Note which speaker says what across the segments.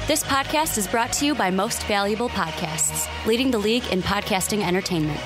Speaker 1: This podcast is brought to you by Most Valuable Podcasts, leading the league in podcasting entertainment.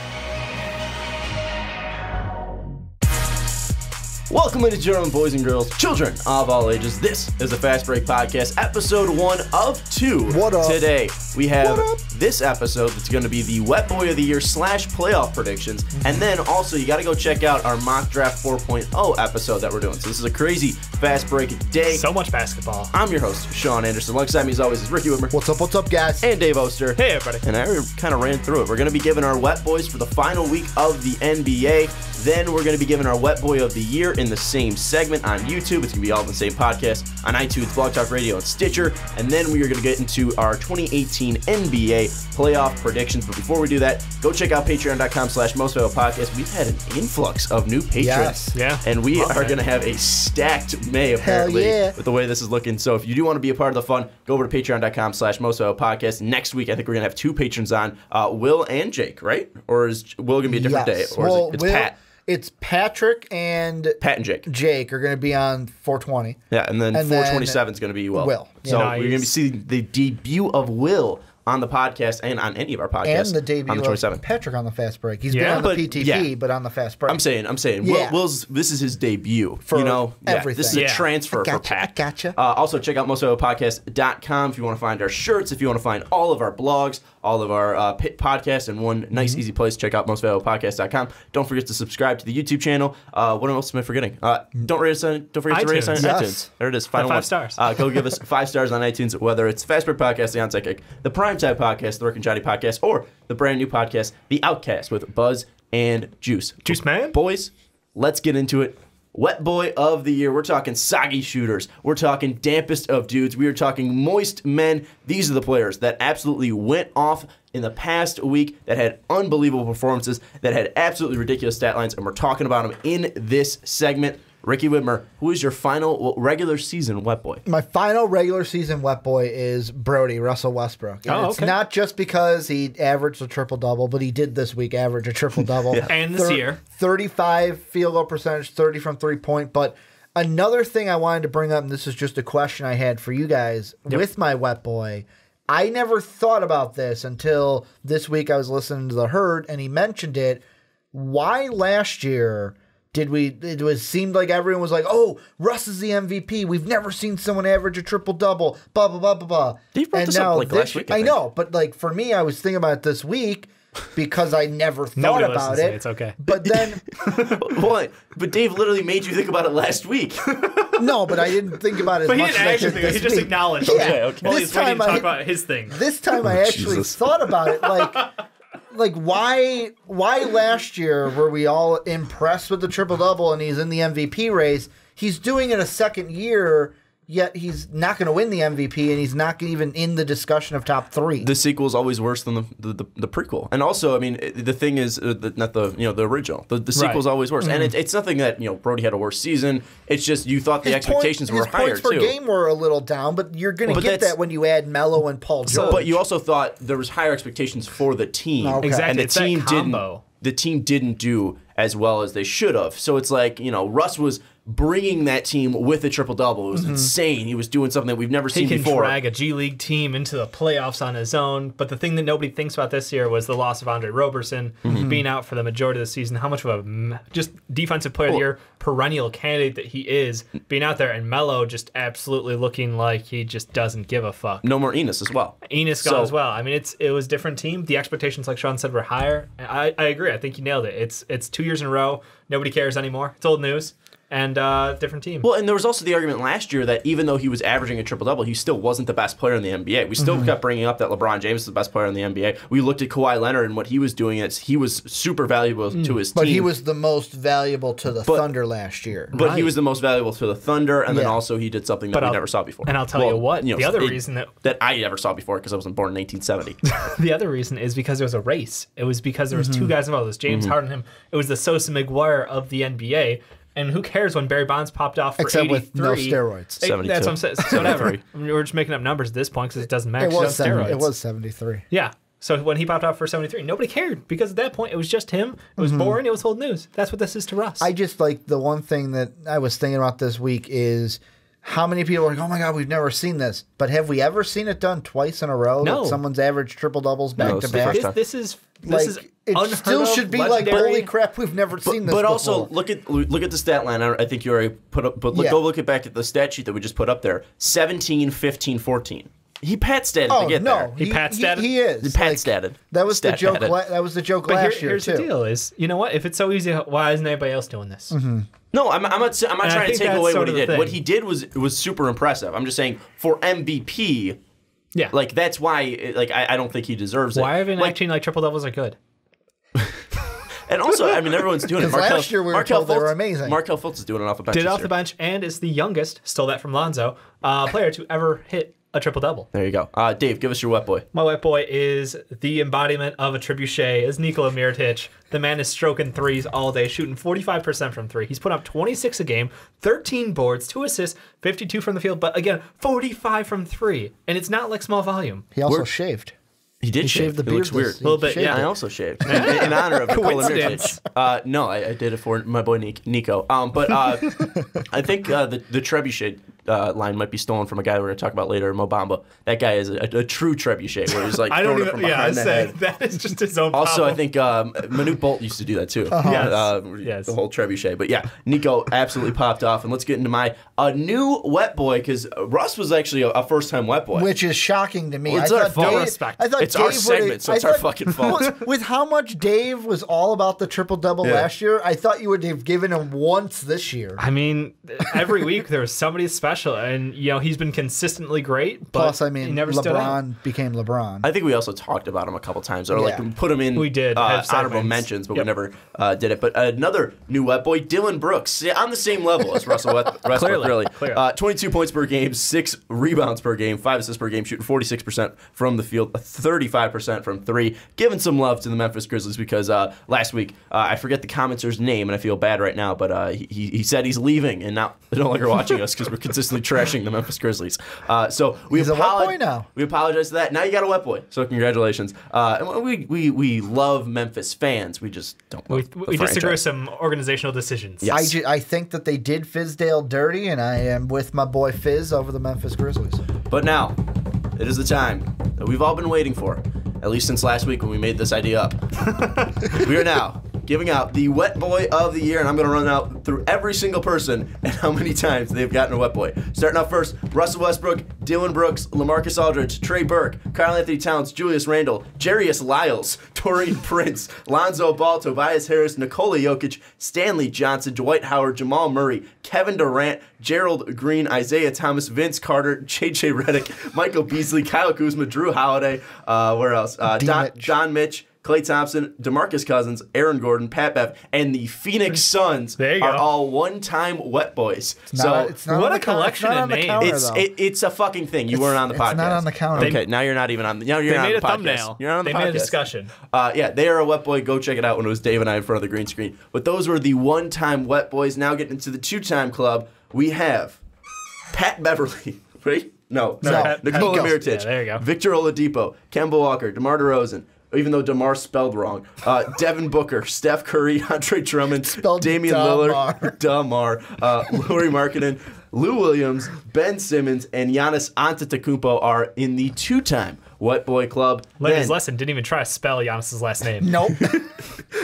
Speaker 2: Welcome into Gentlemen, Boys and Girls, children of all ages. This is the Fast Break Podcast, episode 1 of 2.
Speaker 3: What up?
Speaker 2: Today, we have this episode that's going to be the Wet Boy of the Year / playoff predictions. And then also, you got to go check out our Mock Draft 4.0 episode that we're doing. So this is a crazy Fast Break day.
Speaker 4: So much basketball.
Speaker 2: I'm your host, Sean Anderson. Alongside me, as always, is Ricky Widmer.
Speaker 3: What's up, guys?
Speaker 2: And Dave Oster.
Speaker 4: Hey, everybody.
Speaker 2: And I kind of ran through it. We're going to be giving our Wet Boys for the final week of the NBA. Then we're going to be giving our Wet Boy of the Year in the same segment on YouTube. It's going to be all in the same podcast on iTunes, Blog Talk Radio, and Stitcher. And then we are going to get into our 2018 NBA playoff predictions. But before we do that, go check out patreon.com/mostvaluablepodcast. We've had an influx of new patrons.
Speaker 3: Yes.
Speaker 4: Yeah.
Speaker 2: And we are going to have a stacked May, apparently, with the way this is looking. So if you do want to be a part of the fun, go over to patreon.com/mostvaluablepodcast. Next week, I think we're going to have 2 patrons on, Will and Jake, right? Or is Will going to be a different day? Or is it's Pat?
Speaker 3: It's Patrick and
Speaker 2: Jake.
Speaker 3: Jake are going to be on 420.
Speaker 2: Yeah, and then 427 is going to be Will. So
Speaker 4: Nice.
Speaker 2: we're going to be seeing the debut of Will on the podcast and on any of our podcasts.
Speaker 3: And the debut
Speaker 2: on the 27th.
Speaker 3: of Patrick on the Fast Break. He's
Speaker 4: Yeah,
Speaker 3: been on the
Speaker 2: but-
Speaker 3: PTP,
Speaker 2: yeah.
Speaker 3: but on the Fast Break.
Speaker 2: I'm saying,
Speaker 3: Yeah.
Speaker 2: Will's, this is his debut.
Speaker 3: For
Speaker 2: This
Speaker 3: everything.
Speaker 2: is a
Speaker 4: Yeah.
Speaker 2: transfer
Speaker 3: I
Speaker 2: for
Speaker 3: gotcha,
Speaker 2: Pat.
Speaker 3: I gotcha.
Speaker 2: Also, check out mostvaluablepodcast.com if you want to find our shirts, if you want to find all of our blogs, all of our podcasts in one nice, easy place. Check out mostvaluablepodcast.com. Don't forget to subscribe to the YouTube channel. What else am I forgetting? Don't forget to rate us on
Speaker 3: Yes.
Speaker 2: iTunes. There it is. Final
Speaker 4: 5
Speaker 2: one.
Speaker 4: stars.
Speaker 2: Go give us 5 stars on iTunes, whether it's Fast Break Podcast, The Onside Kick, the Primetime Podcast, the Rick and Johnny Podcast, or the brand new podcast, The Outcast, with Buzz and Juice.
Speaker 4: Juice Man?
Speaker 2: Boys, let's get into it. Wet Boy of the Year. We're talking soggy shooters. We're talking dampest of dudes. We are talking moist men. These are the players that absolutely went off in the past week, that had unbelievable performances, that had absolutely ridiculous stat lines, and we're talking about them in this segment. Ricky Widmer, who is your final regular season Wet Boy?
Speaker 3: My final regular season Wet Boy is Brody, Russell Westbrook. And it's not just because he averaged a triple-double, but he did this week average a triple-double.
Speaker 4: And this year.
Speaker 3: 35 field goal percentage, 30 from three-point. But another thing I wanted to bring up, and this is just a question I had for you guys with my Wet Boy, I never thought about this until this week I was listening to The Herd, and he mentioned it. Why last year seemed like everyone was like, oh, Russ is the MVP. We've never seen someone average a triple-double, blah, blah, blah, blah, blah.
Speaker 2: He brought this up last week, I think.
Speaker 3: know, but like for me, I was thinking about it this week because I never thought
Speaker 4: Nobody
Speaker 3: about
Speaker 4: listens to
Speaker 3: it.
Speaker 4: me. It's okay.
Speaker 3: But then,
Speaker 2: What? But Dave literally made you think about it last week.
Speaker 3: no, but I didn't think about it as
Speaker 4: But he
Speaker 3: much
Speaker 4: didn't
Speaker 3: as I
Speaker 4: actually
Speaker 3: did
Speaker 4: think. He
Speaker 3: this
Speaker 4: just
Speaker 3: week.
Speaker 4: acknowledged
Speaker 3: Yeah.
Speaker 4: it. Well,
Speaker 3: This
Speaker 4: he's waiting
Speaker 3: time
Speaker 4: to talk
Speaker 3: I-
Speaker 4: about his thing.
Speaker 3: This time I actually
Speaker 2: Jesus.
Speaker 3: thought about it, like why last year were we all impressed with the triple-double and he's in the MVP race? He's doing it a second year, yet he's not going to win the MVP and he's not even in the discussion of top 3.
Speaker 2: The sequel is always worse than the prequel, and also, I mean, the thing is, not the original. The sequel is always worse, and it's nothing that Brody had a worse season. It's just you thought the expectations were higher
Speaker 3: His points per
Speaker 2: too.
Speaker 3: game were a little down, but you're going to
Speaker 2: But
Speaker 3: get
Speaker 2: that's-
Speaker 3: that when you add Melo and Paul George.
Speaker 2: But you also thought there was higher expectations for the team,
Speaker 3: Okay.
Speaker 4: Exactly.
Speaker 2: and the
Speaker 4: It's that
Speaker 2: team
Speaker 4: combo.
Speaker 2: the team didn't do as well as they should have. So it's like, Russ was bringing that team with a triple-double. It was insane. He was doing something that we've never
Speaker 4: He
Speaker 2: seen
Speaker 4: can
Speaker 2: before.
Speaker 4: drag a G League team into the playoffs on his own. But the thing that nobody thinks about this year was the loss of Andre Roberson being out for the majority of the season. How much of a just defensive player of the year, perennial candidate that he is, being out there, and Melo just absolutely looking like he just doesn't give a fuck.
Speaker 2: No more Enos as well.
Speaker 4: Enos gone as well. I mean, it was a different team. The expectations, like Sean said, were higher. I agree. I think you nailed it. It's 2 years in a row. Nobody cares anymore. It's old news. And different team.
Speaker 2: Well, and there was also the argument last year that even though he was averaging a triple-double, he still wasn't the best player in the NBA. We still kept bringing up that LeBron James is the best player in the NBA. We looked at Kawhi Leonard and what he was doing. He was super valuable to his team.
Speaker 3: But he was the most valuable to the Thunder last year.
Speaker 2: But he was the most valuable to the Thunder, and then
Speaker 3: Yeah.
Speaker 2: also he did something that we never saw before.
Speaker 4: And I'll tell you what, the other reason
Speaker 2: that I never saw before, because I wasn't born in 1970.
Speaker 4: the other reason is because there was a race. It was because there was 2 guys involved. It was James Harden and him. It was the Sosa McGuire of the NBA. And who cares when Barry Bonds popped off for
Speaker 3: Except
Speaker 4: 83?
Speaker 3: with no steroids.
Speaker 2: 72.
Speaker 4: That's what I'm saying. So whatever. I mean, we're just making up numbers at this point because it doesn't matter.
Speaker 3: It was,
Speaker 4: steroids.
Speaker 3: it was 73.
Speaker 4: Yeah. So when he popped off for 73, nobody cared because at that point it was just him. It was boring. It was old news. That's what this is to Russ.
Speaker 3: I just like the one thing that I was thinking about this week is how many people are like, oh my God, we've never seen this. But have we ever seen it done twice in a row?
Speaker 4: No.
Speaker 3: That someone's averaged triple doubles back to back.
Speaker 4: This is
Speaker 3: it still should be like, holy crap, we've never seen this
Speaker 2: But
Speaker 3: before.
Speaker 2: also, look at the stat line. I think you already put up, but go look back at the stat sheet that we just put up there. 17, 15, 14. He pat-statted to get there.
Speaker 4: He pat-statted?
Speaker 3: He is.
Speaker 2: He pat-statted.
Speaker 3: That was the joke. That was the joke last year,
Speaker 4: here's
Speaker 3: too.
Speaker 4: the deal: is you know what? If it's so easy, why isn't anybody else doing this?
Speaker 2: No, I'm not trying to take away what he did.
Speaker 4: thing.
Speaker 2: What he did was super impressive. I'm just saying for MVP.
Speaker 4: Yeah,
Speaker 2: like that's why. Like I don't think he deserves it.
Speaker 4: Why haven't actually triple doubles are good?
Speaker 2: And also, I mean, everyone's doing it.
Speaker 3: Last year we were told they were amazing.
Speaker 2: Markelle Fultz is doing it off the bench.
Speaker 4: Did it off the bench and is the youngest, stole that from Lonzo, player to ever hit a triple-double.
Speaker 2: There you go. Dave, give us your wet boy.
Speaker 4: My wet boy is the embodiment of a trebuchet, is Nikola Mirotic. The man is stroking threes all day, shooting 45% from three. He's put up 26 a game, 13 boards, 2 assists, 52 from the field, but again, 45 from three. And it's not like small volume.
Speaker 3: He also shaved.
Speaker 2: He did shave.
Speaker 3: The
Speaker 2: It
Speaker 3: beard.
Speaker 2: looks weird.
Speaker 4: A little bit, yeah.
Speaker 2: I also shaved in honor of Nikola
Speaker 4: Coincidence.
Speaker 2: Mirotic. No, I did it for my boy Nico. But I think the trebuchet line might be stolen from a guy we're going to talk about later, Mo Bamba. That guy is a true trebuchet, where he's like throwing it from behind the head.
Speaker 4: That is just his own
Speaker 2: Also,
Speaker 4: problem.
Speaker 2: I think Manute Bolt used to do that too.
Speaker 4: Yes.
Speaker 2: The whole trebuchet. But yeah, Nico absolutely popped off. And let's get into my new wet boy, because Russ was actually a first-time wet boy.
Speaker 3: Which is shocking to me.
Speaker 2: Well, it's our fault.
Speaker 4: Respect.
Speaker 3: I thought
Speaker 2: It's our
Speaker 3: Dave
Speaker 2: segment, so it's our fucking fault.
Speaker 3: With how much Dave was all about the triple-double last year, I thought you would have given him once this year.
Speaker 4: I mean, every week there was somebody special, and he's been consistently great. But
Speaker 3: Plus, I mean,
Speaker 4: he never stood out.
Speaker 3: LeBron became LeBron.
Speaker 2: I think we also talked about him a couple times, or like put him in.
Speaker 4: We did have
Speaker 2: honorable
Speaker 4: segments.
Speaker 2: mentions, but we never did it. But another new wet boy, Dylan Brooks, on the same level as Russell Westbrook.
Speaker 4: Clearly.
Speaker 2: 22 points per game, 6 rebounds per game, 5 assists per game, shooting 46% from the field, 35% from three. Giving some love to the Memphis Grizzlies because last week I forget the commenter's name and I feel bad right now, but he said he's leaving and no longer watching us because we're consistently trashing the Memphis Grizzlies. So
Speaker 3: he's a wet boy now.
Speaker 2: We apologize for that. Now you got a wet boy. So congratulations. And we love Memphis fans. We just don't.
Speaker 4: We disagree with some organizational decisions.
Speaker 2: Yes.
Speaker 3: I think that they did Fizdale dirty, and I am with my boy Fizz over the Memphis Grizzlies.
Speaker 2: But now, it is the time that we've all been waiting for, at least since last week when we made this idea up. We are now giving out the Wet Boy of the Year, and I'm going to run out through every single person and how many times they've gotten a Wet Boy. Starting out first, Russell Westbrook, Dylan Brooks, LaMarcus Aldridge, Trey Burke, Karl Anthony Towns, Julius Randle, Jarius Lyles, Taurean Prince, Lonzo Ball, Tobias Harris, Nikola Jokic, Stanley Johnson, Dwight Howard, Jamal Murray, Kevin Durant, Gerald Green, Isaiah Thomas, Vince Carter, J.J. Redick, Michael Beasley, Kyle Kuzma, Drew Holiday, where else? Don Mitch, Klay Thompson, DeMarcus Cousins, Aaron Gordon, Pat Bev, and the Phoenix Suns are all one-time Wet Boys.
Speaker 3: It's not
Speaker 4: what
Speaker 3: on
Speaker 4: a
Speaker 3: the
Speaker 4: collection
Speaker 3: counter,
Speaker 4: of names.
Speaker 2: It's a fucking thing. You weren't on the podcast.
Speaker 3: It's not on the counter.
Speaker 2: Okay, now you're not even on the. Now you're
Speaker 4: They
Speaker 2: not
Speaker 4: made
Speaker 2: on the
Speaker 4: a
Speaker 2: podcast.
Speaker 4: thumbnail.
Speaker 2: You're not on the
Speaker 4: They
Speaker 2: podcast.
Speaker 4: made a discussion.
Speaker 2: Yeah, they are a Wet Boy. Go check it out when it was Dave and I in front of the green screen. But those were the one-time Wet Boys. Now getting into the two-time club, we have Pat Beverly. Right? No.
Speaker 3: Nikola
Speaker 2: Mirotic.
Speaker 4: Yeah, there you go.
Speaker 2: Victor Oladipo, Kemba Walker, DeMar DeRozan. Even though DeMar spelled wrong. Devin Booker, Steph Curry, Andre Drummond, Damian Lillard, DeMar, Lauri Markkanen, Lou Williams, Ben Simmons, and Giannis Antetokounmpo are in the two-time Wet Boy Club.
Speaker 4: Learned his lesson. Didn't even try to spell Giannis's last name.
Speaker 3: Nope.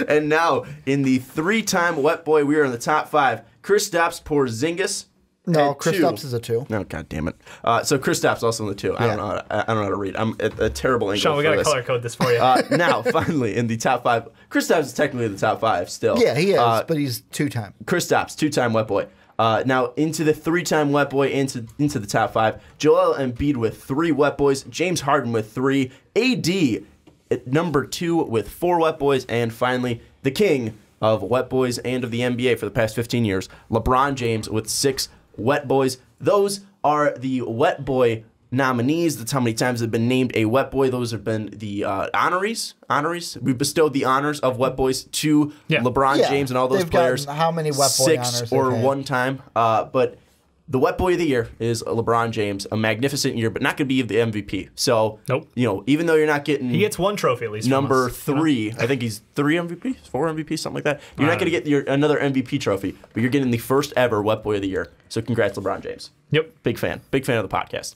Speaker 2: And now, in the three-time Wet Boy, we are in the top 5. Kristaps Porzingis.
Speaker 3: No,
Speaker 2: at
Speaker 3: Kristaps
Speaker 2: 2.
Speaker 3: is a 2.
Speaker 2: No, god damn it. So Kristaps also in the 2. I don't know how to read. I'm a terrible English.
Speaker 4: Sean, we got to
Speaker 2: this.
Speaker 4: color code this for you.
Speaker 2: Now, finally, in the top 5, Kristaps is technically in the top 5 still.
Speaker 3: Yeah, he is, but he's two-time.
Speaker 2: Kristaps, 2-time Wet Boy. Now into the 3-time Wet Boy, into the top 5. Joel Embiid with 3 Wet Boys. James Harden with 3. AD at number 2 with 4 Wet Boys. And finally, the king of Wet Boys and of the NBA for the past 15 years, LeBron James with 6 Wet Boys. Those are the Wet Boy nominees. That's how many times they've been named a Wet Boy. Those have been the honorees. We bestowed the honors of Wet Boys to LeBron James and all those
Speaker 3: they've
Speaker 2: players.
Speaker 3: gotten how many Wet Boy honors
Speaker 2: 6 or
Speaker 3: they've had.
Speaker 2: 1 time. But the Wet Boy of the Year is LeBron James. A magnificent year, but not going to be the MVP. So,
Speaker 4: nope.
Speaker 2: Even though you're not getting...
Speaker 4: He gets one trophy at least.
Speaker 2: Number 3. I think he's 3 MVPs, 4 MVPs, something like that. You're not going to get another MVP trophy, but you're getting the first ever Wet Boy of the Year. So congrats, LeBron James.
Speaker 4: Yep.
Speaker 2: Big fan of the podcast.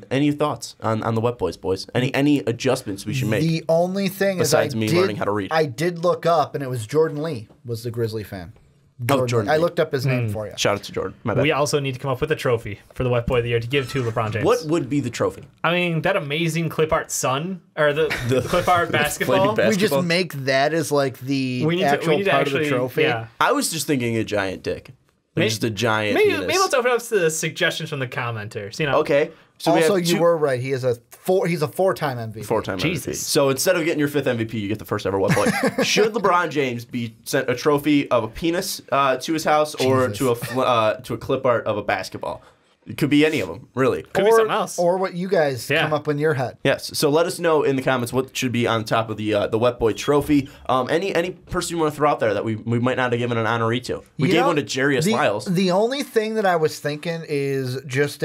Speaker 2: Any thoughts on the Wet Boys? Any adjustments we should make?
Speaker 3: The only thing
Speaker 2: besides
Speaker 3: is
Speaker 2: me learning how to read.
Speaker 3: I did look up, and it was Jordan Lee was the Grizzly fan.
Speaker 2: Jordan.
Speaker 3: I looked up his name for you.
Speaker 2: Shout out to Jordan. My bad.
Speaker 4: We also need to come up with a trophy for the Wet Boy of the Year to give to LeBron James.
Speaker 2: What would be the trophy?
Speaker 4: I mean, that amazing clip art son, or the clip art basketball.
Speaker 3: We just make that as like the actual part of the trophy.
Speaker 4: Yeah.
Speaker 2: I was just thinking a giant dick. Just a giant
Speaker 4: maybe
Speaker 2: penis.
Speaker 4: let's open up to the suggestions from the commenters.
Speaker 2: Okay. So
Speaker 3: also, you were right. He's a 4-time MVP.
Speaker 2: 4-time
Speaker 4: Jesus.
Speaker 2: MVP. So instead of getting your 5th MVP, you get the first ever Wet Boy. Should LeBron James be sent a trophy of a penis to his house or to a clip art of a basketball? It could be any of them, really.
Speaker 4: Could be something else.
Speaker 3: Or what you guys come up in your head.
Speaker 2: Yes. So let us know in the comments what should be on top of the Wet Boy trophy. Any person you want to throw out there that we might not have given an honoree to. We gave one to Jarius Lyles.
Speaker 3: The only thing that I was thinking is just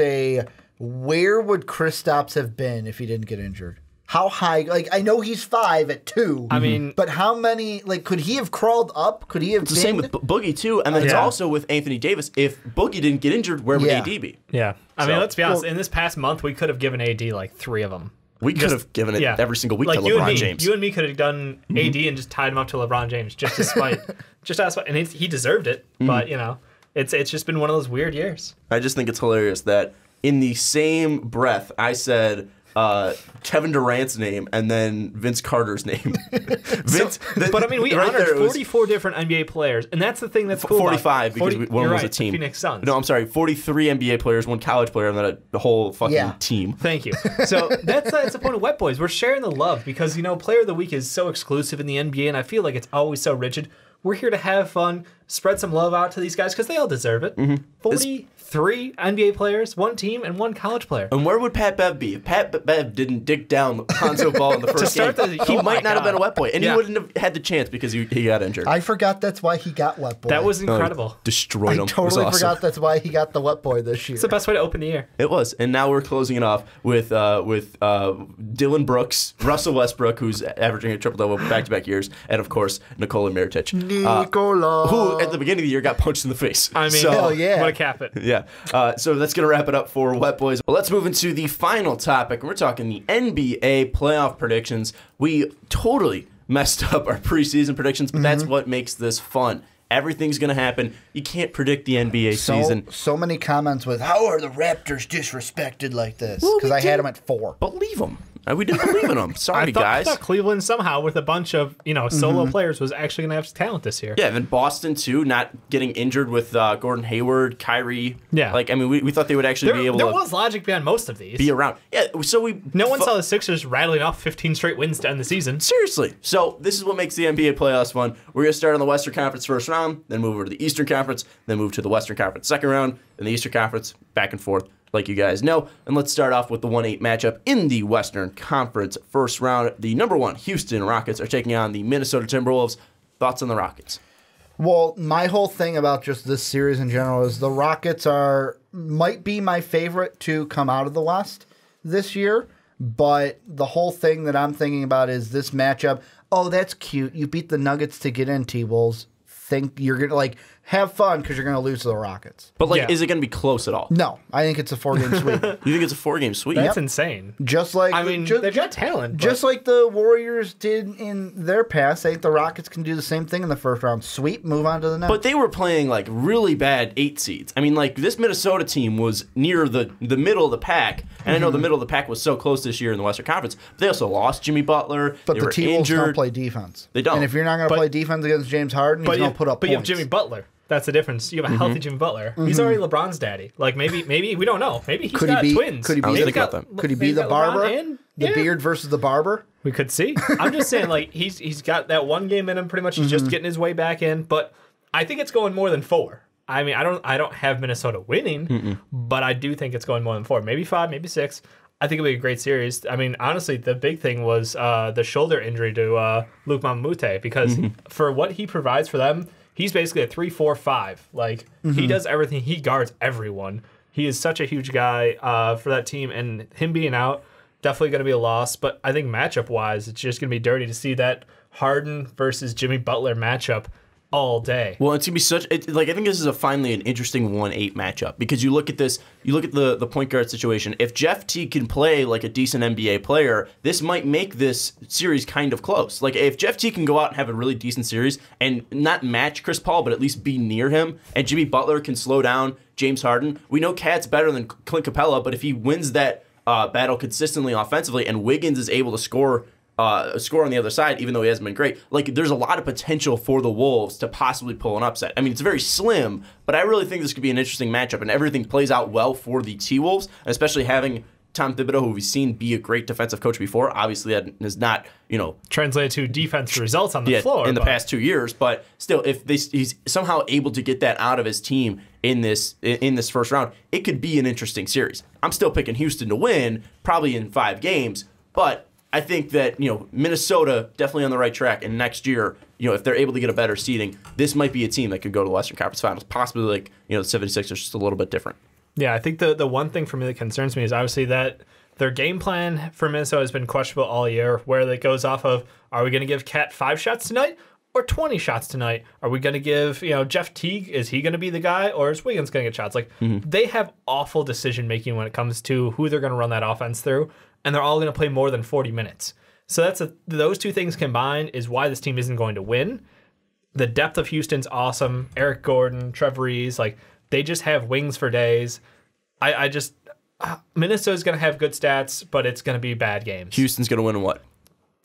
Speaker 3: where would Kristaps have been if he didn't get injured? How high? Like, I know he's 5 at 2.
Speaker 4: I mean,
Speaker 3: but how many? Like, could he have crawled up? Could he have?
Speaker 2: It's the same with Boogie too, and then it's also with Anthony Davis. If Boogie didn't get injured, where would AD be?
Speaker 4: Yeah, I mean, let's be honest. In this past month, we could have given AD like 3 of them.
Speaker 2: We could have given it every single week to LeBron James.
Speaker 4: You and me could have done AD and just tied him up to LeBron James just to spite, and he deserved it. But it's just been one of those weird years.
Speaker 2: I just think it's hilarious that in the same breath, I said Kevin Durant's name and then Vince Carter's name.
Speaker 4: But I mean, we honored 44 different NBA players, and that's the thing that's cool.
Speaker 2: 45 because one was a team.
Speaker 4: Phoenix Suns.
Speaker 2: No, I'm sorry, 43 NBA players, 1 college player, and then the whole fucking team.
Speaker 4: Thank you. So that's the point of Wet Boys. We're sharing the love because Player of the Week is so exclusive in the NBA, and I feel like it's always so rigid. We're here to have fun, spread some love out to these guys because they all deserve it. 43 NBA players, 1 team, and 1 college player.
Speaker 2: And where would Pat Bev be? If Pat Bev didn't dig down Lonzo Ball in the first game, he might not have been a Wet Boy. And he wouldn't have had the chance because he got injured.
Speaker 3: I forgot that's why he got Wet Boy.
Speaker 4: That was incredible.
Speaker 2: Destroyed him.
Speaker 3: I totally forgot that's why he got the Wet Boy this year.
Speaker 4: It's the best way to open the year.
Speaker 2: It was. And now we're closing it off with Dylan Brooks, Russell Westbrook, who's averaging a triple-double back-to-back years, and, of course, Nikola Mirotic. Who, at the beginning of the year, got punched in the face.
Speaker 4: I mean, hell yeah. What a cap it.
Speaker 2: Yeah. So that's going to wrap it up for Wet Boys. Well, let's move into the final topic. We're talking the NBA playoff predictions. We totally messed up our preseason predictions, but that's what makes this fun. Everything's going to happen. You can't predict the NBA season.
Speaker 3: So many comments with, how are the Raptors disrespected like this? Because I had them at 4.
Speaker 2: Believe them. We didn't believe in them. Sorry,
Speaker 4: guys. I thought Cleveland somehow, with a bunch of solo players, was actually going to have talent this year.
Speaker 2: Yeah, and then Boston too, not getting injured with Gordon Hayward, Kyrie.
Speaker 4: Yeah,
Speaker 2: we thought they would actually be able to.
Speaker 4: There was logic behind most of these.
Speaker 2: Be around. Yeah, so
Speaker 4: no one saw the Sixers rattling off 15 straight wins to end the season.
Speaker 2: Seriously. So this is what makes the NBA playoffs fun. We're going to start on the Western Conference first round, then move over to the Eastern Conference, then move to the Western Conference second round, and the Eastern Conference back and forth, like you guys know. And let's start off with the 1-8 matchup in the Western Conference first round. The number 1 Houston Rockets are taking on the Minnesota Timberwolves. Thoughts on the Rockets?
Speaker 3: Well, my whole thing about just this series in general is the Rockets might be my favorite to come out of the West this year, but the whole thing that I'm thinking about is this matchup. Oh, that's cute. You beat the Nuggets to get in, T-Wolves. Think you're going to, have fun because you're going to lose to the Rockets.
Speaker 2: But, is it going to be close at all?
Speaker 3: No. I think it's a 4-game sweep.
Speaker 2: You think it's a 4-game sweep?
Speaker 4: That's insane.
Speaker 3: Just like...
Speaker 4: they've got talent.
Speaker 3: Just like the Warriors did in their past, I think the Rockets can do the same thing in the first round. Sweep, move on to the next.
Speaker 2: But they were playing, really bad 8 seeds. I mean, this Minnesota team was near the middle of the pack. And I know the middle of the pack was so close this year in the Western Conference. But they also lost Jimmy Butler.
Speaker 3: But
Speaker 2: they
Speaker 3: the
Speaker 2: were
Speaker 3: T-Wolves
Speaker 2: injured.
Speaker 3: don't play defense.
Speaker 2: They don't.
Speaker 3: And if you're not going to play defense against James Harden, he's going to put up points.
Speaker 4: But you have Jimmy Butler. That's the difference. You have a healthy Jimmy Butler. He's already LeBron's daddy. Maybe we don't know. Maybe he's got twins.
Speaker 3: Could he be the barber? The beard versus the barber?
Speaker 4: We could see. I'm just saying, he's got that 1 game in him. Pretty much, he's just getting his way back in. But I think it's going more than 4. I mean, I don't have Minnesota winning, but I do think it's going more than 4. Maybe 5, maybe 6. I think it'll be a great series. I mean, honestly, the big thing was the shoulder injury to Luke Mamute, because for what he provides for them, he's basically a 3-4-5. He does everything. He guards everyone. He is such a huge guy for that team, and him being out, definitely going to be a loss. But I think matchup-wise, it's just going to be dirty to see that Harden versus Jimmy Butler matchup all day.
Speaker 2: Well, it's gonna be I think this is finally an interesting 1-8 matchup because you look at this, you look at the point guard situation. If Jeff Teague can play like a decent NBA player, this might make this series kind of close. Like if Jeff Teague can go out and have a really decent series and not match Chris Paul, but at least be near him, and Jimmy Butler can slow down James Harden. We know Cat's better than Clint Capella, but if he wins that battle consistently offensively, and Wiggins is able to score on the other side, even though he hasn't been great. Like, there's a lot of potential for the Wolves to possibly pull an upset. I mean, it's very slim, but I really think this could be an interesting matchup, and everything plays out well for the T-Wolves, especially having Tom Thibodeau, who we've seen be a great defensive coach before. Obviously, that is not,
Speaker 4: translated to defense results on the floor
Speaker 2: in the past 2 years. But still, if he's somehow able to get that out of his team in this first round, it could be an interesting series. I'm still picking Houston to win, probably in 5 games, but I think that, Minnesota definitely on the right track, and next year, if they're able to get a better seeding, this might be a team that could go to the Western Conference Finals, possibly like, the 76ers, just a little bit different.
Speaker 4: Yeah, I think the one thing for me that concerns me is obviously that their game plan for Minnesota has been questionable all year, where it goes off of, are we going to give Cat 5 shots tonight or 20 shots tonight? Are we going to give, Jeff Teague, is he going to be the guy, or is Wiggins going to get shots? Like, they have awful decision-making when it comes to who they're going to run that offense through, and they're all going to play more than 40 minutes. So those two things combined is why this team isn't going to win. The depth of Houston's awesome. Eric Gordon, Trevor Reeves, they just have wings for days. Minnesota's going to have good stats, but it's going to be bad games.
Speaker 2: Houston's going to win in what?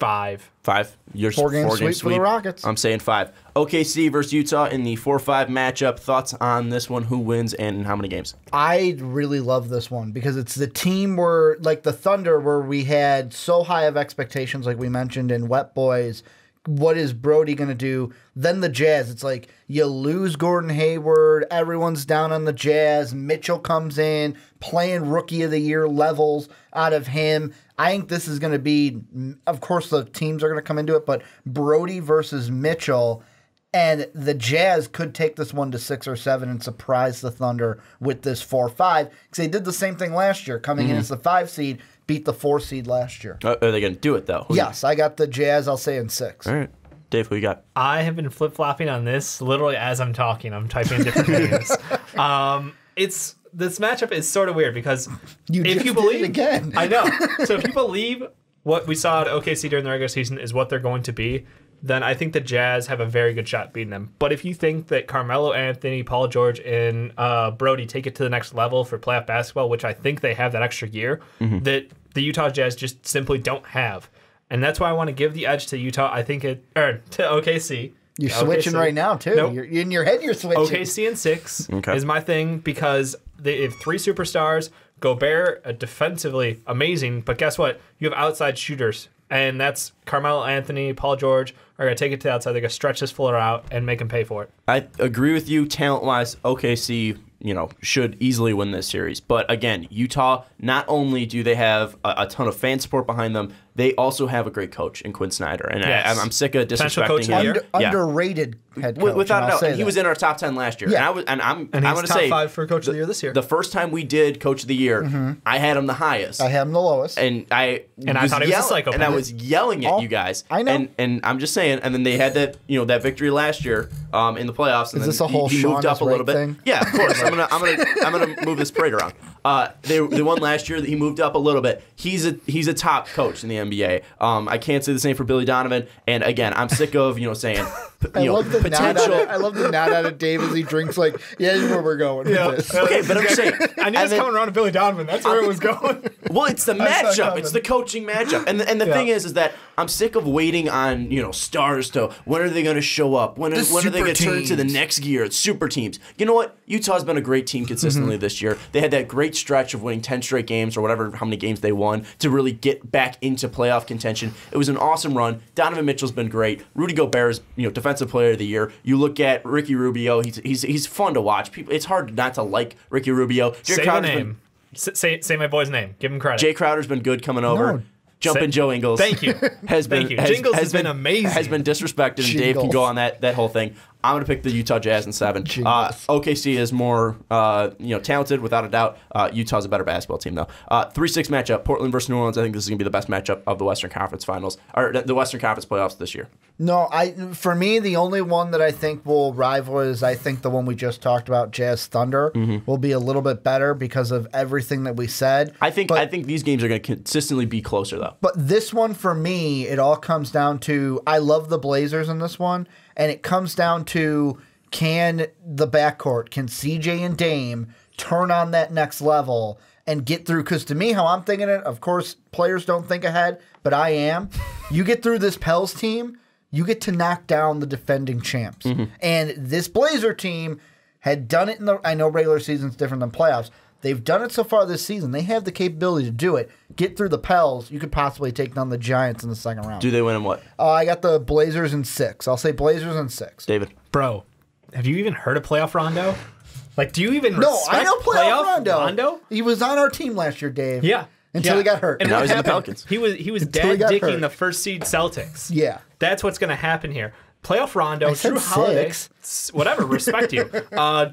Speaker 4: 5.
Speaker 2: 5? You're
Speaker 3: 4-game sweep for the Rockets.
Speaker 2: I'm saying 5. OKC versus Utah in the 4-5 matchup. Thoughts on this one? Who wins and how many games?
Speaker 3: I really love this one because it's the team where, like the Thunder, where we had so high of expectations, like we mentioned in Wet Boys. What is Brody going to do? Then the Jazz. It's like you lose Gordon Hayward. Everyone's down on the Jazz. Mitchell comes in, playing Rookie of the Year levels out of him. I think this is going to be, of course, the teams are going to come into it, but Brody versus Mitchell, and the Jazz could take this one to 6 or 7 and surprise the Thunder with this 4-5, because they did the same thing last year, coming in as the 5 seed, beat the 4 seed last year.
Speaker 2: Are they going to do it, though?
Speaker 3: Yes, I got the Jazz, I'll say in 6.
Speaker 2: All right. Dave, who you got?
Speaker 4: I have been flip-flopping on this literally as I'm talking. I'm typing different names. This matchup is sort of weird because if you believe
Speaker 3: again,
Speaker 4: I know. So if you believe what we saw at OKC during the regular season is what they're going to be, then I think the Jazz have a very good shot beating them. But if you think that Carmelo Anthony, Paul George, and Brody take it to the next level for playoff basketball, which I think they have that extra year, that the Utah Jazz just simply don't have. And that's why I want to give the edge to Utah. I think to OKC.
Speaker 3: You're switching right now, too.
Speaker 4: Nope.
Speaker 3: You're in your head, you're switching.
Speaker 4: OKC in 6 is my thing because they have 3 superstars. Gobert, defensively amazing, but guess what? You have outside shooters, and that's Carmelo Anthony, Paul George are going to take it to the outside. They're going to stretch this floor out and make him pay for it.
Speaker 2: I agree with you. Talent-wise, OKC, should easily win this series. But again, Utah, not only do they have a ton of fan support behind them, they also have a great coach in Quinn Snyder. And
Speaker 4: yes.
Speaker 2: I'm sick of disrespecting him.
Speaker 3: Underrated head coach.
Speaker 2: Without a doubt. And he was in our top 10 last year.
Speaker 3: Yeah.
Speaker 2: And I'm
Speaker 4: he's
Speaker 2: going to
Speaker 4: top
Speaker 2: say
Speaker 4: 5 for Coach of the Year this year.
Speaker 2: The first time we did Coach of the Year, I had him the highest.
Speaker 3: I had him the lowest.
Speaker 2: And I
Speaker 4: thought he was a psychopath.
Speaker 2: And I was yelling at you guys.
Speaker 3: I know.
Speaker 2: And I'm just saying, and then they had that that victory last year in the playoffs. And
Speaker 3: is this a whole
Speaker 2: he moved up a little bit?
Speaker 3: Thing?
Speaker 2: Yeah, of course. I'm gonna move this parade around. They won last year. He moved up a little bit. He's a top coach in the NBA. I can't say the same for Billy Donovan. And again, I'm sick of saying
Speaker 3: potential. I love the nod out of Dave as he drinks. Like, yeah, this is where we're going with this.
Speaker 2: Okay, but I'm just saying.
Speaker 4: I knew it was coming around to Billy Donovan. That's where it was going.
Speaker 2: Well, it's the matchup. It's the coaching matchup. And the thing is that I'm sick of waiting on stars to when are they going to show up? When are they going to turn to the next gear? It's super teams. You know what? Utah's been a great team consistently this year. They had that great stretch of winning 10 straight games or whatever, how many games they won to really get back into playoff contention. It was an awesome run. Donovan Mitchell's been great. Rudy Gobert is defensive player of the year. You look at Ricky Rubio. He's fun to watch. It's hard not to like Ricky Rubio.
Speaker 4: Say the name. Say my boy's name. Give him credit.
Speaker 2: Jay Crowder's been good coming over.
Speaker 3: No.
Speaker 2: Jumpin' Joe Ingles.
Speaker 4: Thank you.
Speaker 2: Jingles
Speaker 4: has been amazing.
Speaker 2: Has been disrespected, and Dave can go on that whole thing. I'm going to pick the Utah Jazz in 7. OKC is more talented, without a doubt. Utah's a better basketball team, though. 3-6 matchup, Portland versus New Orleans. I think this is going to be the best matchup of the Western Conference Finals, or the Western Conference playoffs this year.
Speaker 3: No, for me, the only one that I think will rival is I think the one we just talked about, Jazz Thunder, will be a little bit better because of everything that we said.
Speaker 2: I think these games are going to consistently be closer, though.
Speaker 3: But this one, for me, it all comes down to I love the Blazers in this one, and it comes down to can the backcourt, can CJ and Dame turn on that next level and get through? Because to me, how I'm thinking it, of course, players don't think ahead, but I am. You get through this Pels team, you get to knock down the defending champs. And this Blazer team had done it I know regular season's different than playoffs. They've done it so far this season. They have the capability to do it. Get through the Pels, you could possibly take down the Giants in the second round.
Speaker 2: Do they win in what?
Speaker 3: I got the Blazers in 6. I'll say Blazers in 6.
Speaker 2: David.
Speaker 4: Bro, have you even heard of playoff Rondo? Like, do you even respect
Speaker 3: I know playoff
Speaker 4: Rondo?
Speaker 3: He was on our team last year, Dave.
Speaker 4: Yeah.
Speaker 3: Until he got hurt.
Speaker 4: And
Speaker 2: now
Speaker 4: what
Speaker 2: he's in the
Speaker 4: happened?
Speaker 2: Pelicans.
Speaker 4: He was
Speaker 3: Until he got
Speaker 4: dad-dicking
Speaker 3: hurt.
Speaker 4: the first seed Celtics.
Speaker 3: Yeah.
Speaker 4: That's what's going to happen here. Playoff Rondo,
Speaker 3: I said
Speaker 4: Drew Holiday,
Speaker 3: 6.
Speaker 4: whatever, respect you.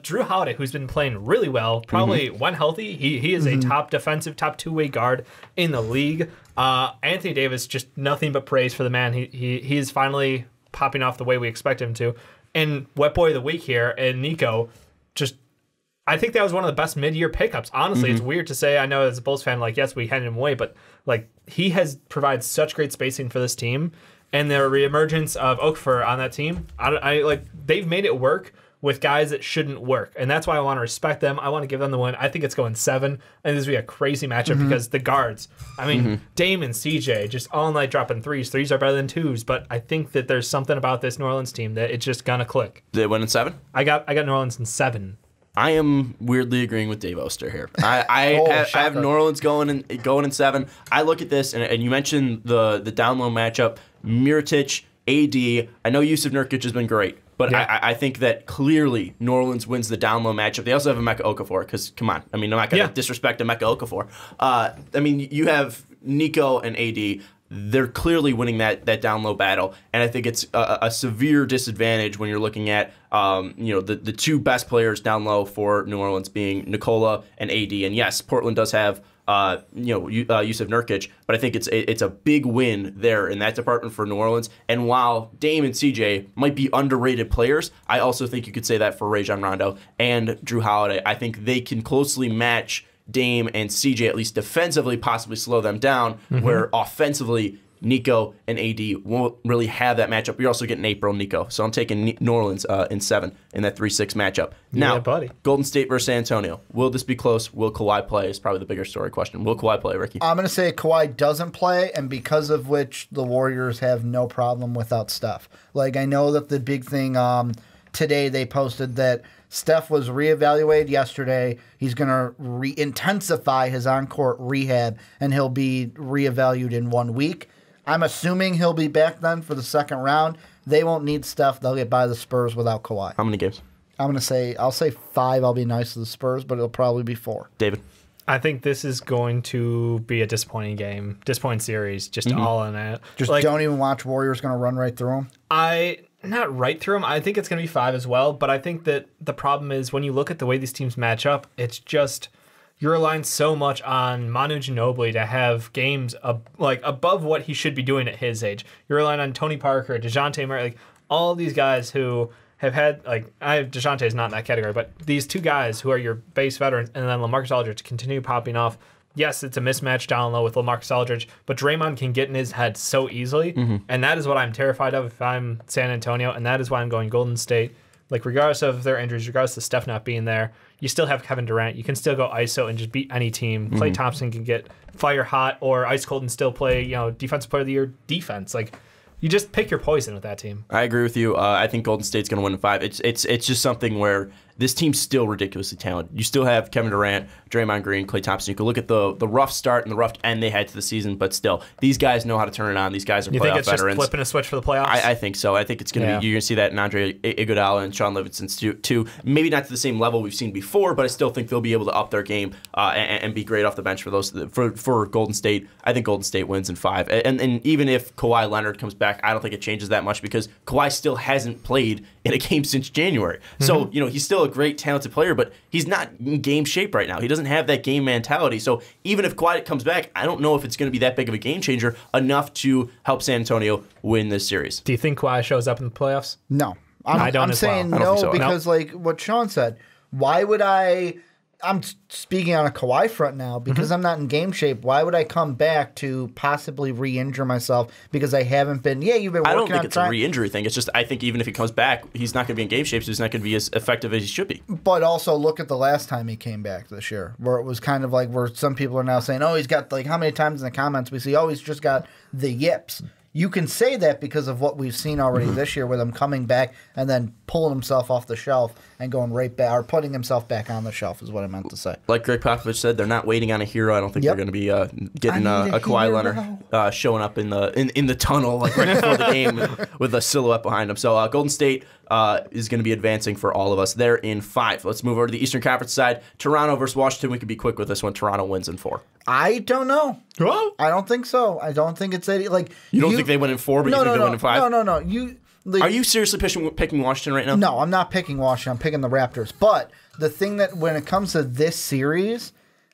Speaker 4: Drew Holiday, who's been playing really well, probably when healthy, he is a top defensive, top two-way guard in the league. Anthony Davis, just nothing but praise for the man. He is finally popping off the way we expect him to. And Wet Boy of the Week here, and Nico, just I think that was one of the best mid-year pickups. Honestly, it's weird to say. I know as a Bulls fan, like, yes, we handed him away, but like he has provided such great spacing for this team. And the reemergence of Okafor on that team, I like they've made it work with guys that shouldn't work, and that's why I want to respect them. I want to give them the win. I think it's going 7. I think this will be a crazy matchup because the guards. I mean, Dame and CJ just all night dropping threes. Threes are better than twos, but I think that there's something about this New Orleans team that it's just gonna click.
Speaker 2: Do they win in 7?
Speaker 4: I got New Orleans in 7.
Speaker 2: I am weirdly agreeing with Dave Oster here. I have New Orleans going in 7. I look at this, and you mentioned the down low matchup. Mirotic, AD. I know Yusuf Nurkic has been great, but yeah. I think that clearly New Orleans wins the down low matchup. They also have Emeka Okafor, because come on, I mean, I'm not going to disrespect Emeka Okafor. I mean, you have Nico and AD. They're clearly winning that down low battle, and I think it's a severe disadvantage when you're looking at the two best players down low for New Orleans being Nikola and AD. And yes, Portland does have Yusuf Nurkic, but I think it's a big win there in that department for New Orleans. And while Dame and CJ might be underrated players, I also think you could say that for Rajon Rondo and Drew Holiday. I think they can closely match Dame and CJ, at least defensively, possibly slow them down, where offensively Nico and AD won't really have that matchup. You're also getting April Nico. So I'm taking New Orleans in 7 in that 3-6 matchup. Now,
Speaker 4: buddy.
Speaker 2: Golden State versus San Antonio. Will this be close? Will Kawhi play is probably the bigger story question. Will Kawhi play, Ricky?
Speaker 3: I'm going to say Kawhi doesn't play, and because of which the Warriors have no problem without Steph. Like, I know that the big thing today they posted that Steph was reevaluated yesterday. He's going to intensify his on-court rehab, and he'll be reevaluated in 1 week. I'm assuming he'll be back then for the second round. They won't need Steph. They'll get by the Spurs without Kawhi.
Speaker 2: How many games?
Speaker 3: I'll say 5. I'll be nice to the Spurs, but it'll probably be 4.
Speaker 2: David?
Speaker 4: I think this is going to be a disappointing game, disappointing series, just all in it.
Speaker 3: Just don't even watch Warriors going to run right through them?
Speaker 4: Not right through them. I think it's going to be 5 as well, but I think that the problem is when you look at the way these teams match up, it's just you're relying so much on Manu Ginobili to have games above what he should be doing at his age. You're relying on Tony Parker, DeJounte Murray, all these guys who have had, DeJounte is not in that category, but these two guys who are your base veterans, and then LaMarcus Aldridge continue popping off. Yes, it's a mismatch down low with LaMarcus Aldridge, but Draymond can get in his head so easily, and that is what I'm terrified of if I'm San Antonio, and that is why I'm going Golden State. Like, regardless of their injuries, regardless of Steph not being there, you still have Kevin Durant. You can still go ISO and just beat any team. Klay Thompson can get fire hot or ice cold and still play, defensive player of the year defense. Like, you just pick your poison with that team.
Speaker 2: I agree with you. I think Golden State's going to win in 5. It's just something where this team's still ridiculously talented. You still have Kevin Durant, Draymond Green, Klay Thompson. You can look at the rough start and the rough end they had to the season, but still, these guys know how to turn it on. These guys are playoff veterans.
Speaker 4: You think it's just flipping a switch for the playoffs?
Speaker 2: I think so. I think it's going to be, you're going to see that in Andre Iguodala and Sean Livingston too. Maybe not to the same level we've seen before, but I still think they'll be able to up their game and be great off the bench for Golden State. I think Golden State wins in 5. And even if Kawhi Leonard comes back, I don't think it changes that much because Kawhi still hasn't played in a game since January. So, he's still a great, talented player, but he's not in game shape right now. He doesn't have that game mentality. So even if Kawhi comes back, I don't know if it's going to be that big of a game changer enough to help San Antonio win this series.
Speaker 4: Do you think Kawhi shows up in the playoffs?
Speaker 3: No.
Speaker 4: I'm
Speaker 3: saying no because, like what Sean said, why would I'm speaking on a Kawhi front now because I'm not in game shape. Why would I come back to possibly re-injure myself because I haven't been? Yeah, you've been working on.
Speaker 2: I don't think it's a re-injury thing. It's just I think even if he comes back, he's not going to be in game shape, so he's not going to be as effective as he should be.
Speaker 3: But also look at the last time he came back this year, where it was kind of like where some people are now saying, "Oh, he's got like how many times in the comments we see, oh, he's just got the yips." You can say that because of what we've seen already this year with him coming back and then pulling himself off the shelf and going right back, or putting himself back on the shelf is what I meant to say.
Speaker 2: Like Greg Popovich said, they're not waiting on a hero. I don't think they're going to be getting a Kawhi Leonard showing up in the tunnel like right before the game with a silhouette behind him. So Golden State is going to be advancing for all of us. They're in 5. Let's move over to the Eastern Conference side. Toronto versus Washington. We can be quick with this one. Toronto wins in 4.
Speaker 3: I don't know.
Speaker 2: Well,
Speaker 3: I don't think so. I don't think it's like
Speaker 2: you don't think they win in 4, but you think they win in 5?
Speaker 3: No.
Speaker 2: Are you seriously picking Washington right now?
Speaker 3: No, I'm not picking Washington. I'm picking the Raptors. But the thing that when it comes to this series,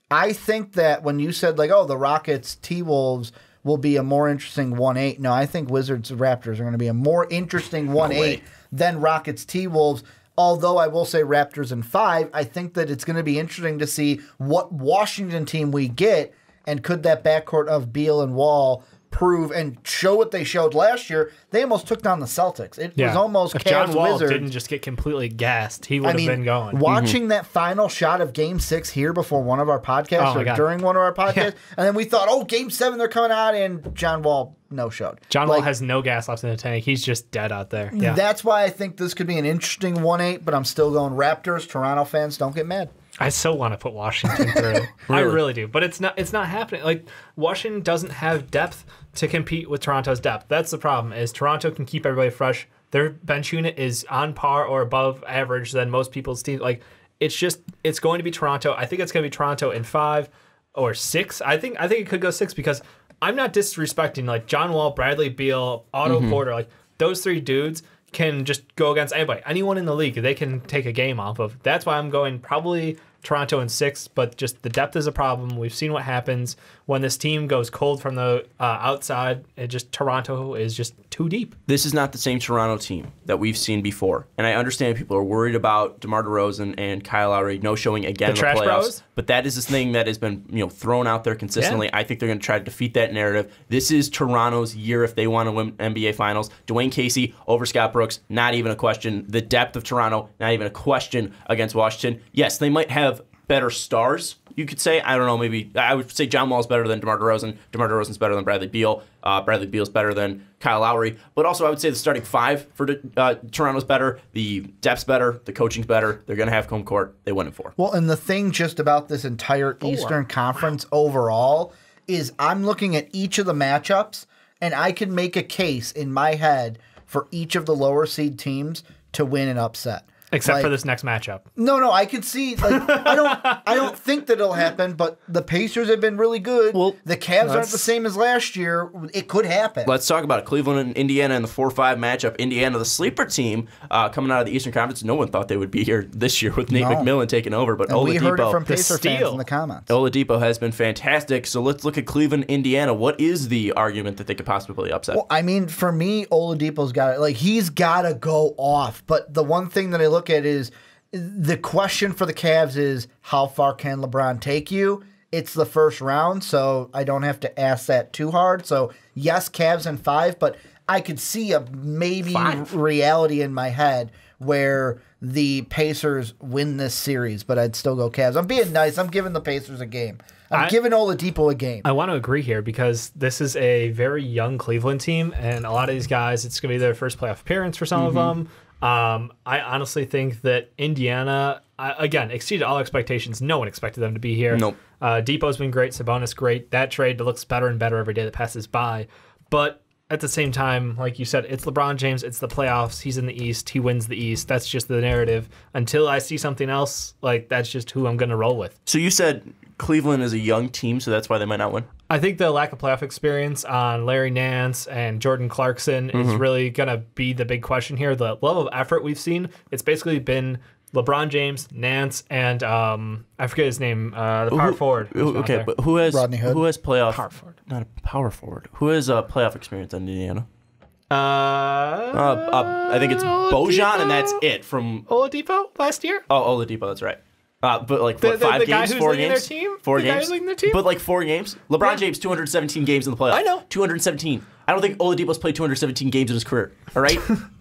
Speaker 3: I think that when you said like, oh, the Rockets T-Wolves will be a more interesting 1-8. No, I think Wizards Raptors are going to be a more interesting 1-8 than Rockets T-Wolves. Although I will say Raptors in 5, I think that it's going to be interesting to see what Washington team we get, and could that backcourt of Beal and Wall prove and show what they showed last year. They almost took down the Celtics. It was almost
Speaker 4: if
Speaker 3: Cavs
Speaker 4: John Wall
Speaker 3: Wizards.
Speaker 4: Didn't just get completely gassed, he would have been going.
Speaker 3: Watching that final shot of Game 6 here before one of our podcasts during one of our podcasts, and then we thought, oh, Game 7 they're coming out, and John Wall no-showed.
Speaker 4: John Wall has no gas left in the tank. He's just dead out there. Yeah.
Speaker 3: That's why I think this could be an interesting 1-8, but I'm still going Raptors. Toronto fans, don't get mad.
Speaker 4: I so want to put Washington through. I really do, but it's not happening. Like Washington doesn't have depth to compete with Toronto's depth. That's the problem. Is Toronto can keep everybody fresh. Their bench unit is on par or above average than most people's teams. Like it's going to be Toronto. I think it's going to be Toronto in 5 or 6. I think it could go 6 because I'm not disrespecting like John Wall, Bradley Beal, Otto Porter. Like those 3 dudes can just go against anybody. Anyone in the league they can take a game off of. That's why I'm going probably Toronto in 6, but just the depth is a problem. We've seen what happens when this team goes cold from the outside. Toronto is just too deep.
Speaker 2: This is not the same Toronto team that we've seen before. And I understand people are worried about DeMar DeRozan and Kyle Lowry no showing again in the playoffs. Bros? But that is this thing that has been thrown out there consistently. Yeah. I think they're going to try to defeat that narrative. This is Toronto's year if they want to win NBA Finals. Dwayne Casey over Scott Brooks, not even a question. The depth of Toronto, not even a question against Washington. Yes, they might have better stars, you could say. I don't know, maybe I would say John Wall's better than DeMar DeRozan. DeMar DeRozan's better than Bradley Beal. Bradley Beal's better than Kyle Lowry. But also I would say the starting 5 for Toronto's better. The depth's better. The coaching's better. They're going to have home court. They win in 4.
Speaker 3: Well, and the thing just about this entire Eastern Conference overall is I'm looking at each of the matchups, and I can make a case in my head for each of the lower seed teams to win an upset.
Speaker 4: Except for this next matchup.
Speaker 3: No, I could see. Like, I don't think that it'll happen. But the Pacers have been really good. Well, the Cavs aren't the same as last year. It could happen.
Speaker 2: Let's talk about it. Cleveland and Indiana in the 4-5 matchup. Indiana, the sleeper team, coming out of the Eastern Conference. No one thought they would be here this year with Nate McMillan taking over. But
Speaker 3: Oladipo, we heard it from Pacer fans in the comments.
Speaker 2: Oladipo has been fantastic. So let's look at Cleveland, Indiana. What is the argument that they could possibly upset?
Speaker 3: Well, I mean, for me, Oladipo's got it. Like he's got to go off. But the one thing that I look at is the question for the Cavs is how far can LeBron take you? It's the first round, so I don't have to ask that too hard. So, yes, Cavs in 5, but I could see a maybe reality in my head where the Pacers win this series, but I'd still go Cavs. I'm being nice. I'm giving the Pacers a game. I'm giving Oladipo a game.
Speaker 4: I want to agree here because this is a very young Cleveland team, and a lot of these guys, it's going to be their first playoff appearance for some of them. I honestly think that Indiana, again, exceeded all expectations. No one expected them to be here.
Speaker 2: Nope.
Speaker 4: Depot's been great. Sabonis great. That trade looks better and better every day that passes by. But at the same time, like you said, it's LeBron James. It's the playoffs. He's in the East. He wins the East. That's just the narrative. Until I see something else, like that's just who I'm going to roll with.
Speaker 2: So you said Cleveland is a young team, so that's why they might not win?
Speaker 4: I think the lack of playoff experience on Larry Nance and Jordan Clarkson is really going to be the big question here. The level of effort we've seen, it's basically been LeBron James, Nance, and I forget his name, the power forward.
Speaker 2: Okay, but who has playoff?
Speaker 4: Power forward.
Speaker 2: Not a power forward. Who has playoff experience on Indiana? I think it's Bojan, and that's it from
Speaker 4: Oladipo last year.
Speaker 2: Oh, Oladipo, that's right. But like what,
Speaker 4: the
Speaker 2: 5
Speaker 4: guy
Speaker 2: games,
Speaker 4: who's
Speaker 2: 4
Speaker 4: leading
Speaker 2: games,
Speaker 4: their team?
Speaker 2: 4
Speaker 4: The guy
Speaker 2: games.
Speaker 4: who's leading their team?
Speaker 2: But like 4 games. LeBron James 217 games in the playoffs.
Speaker 4: I know.
Speaker 2: 217. I don't think Oladipo's played 217 games in his career. All right,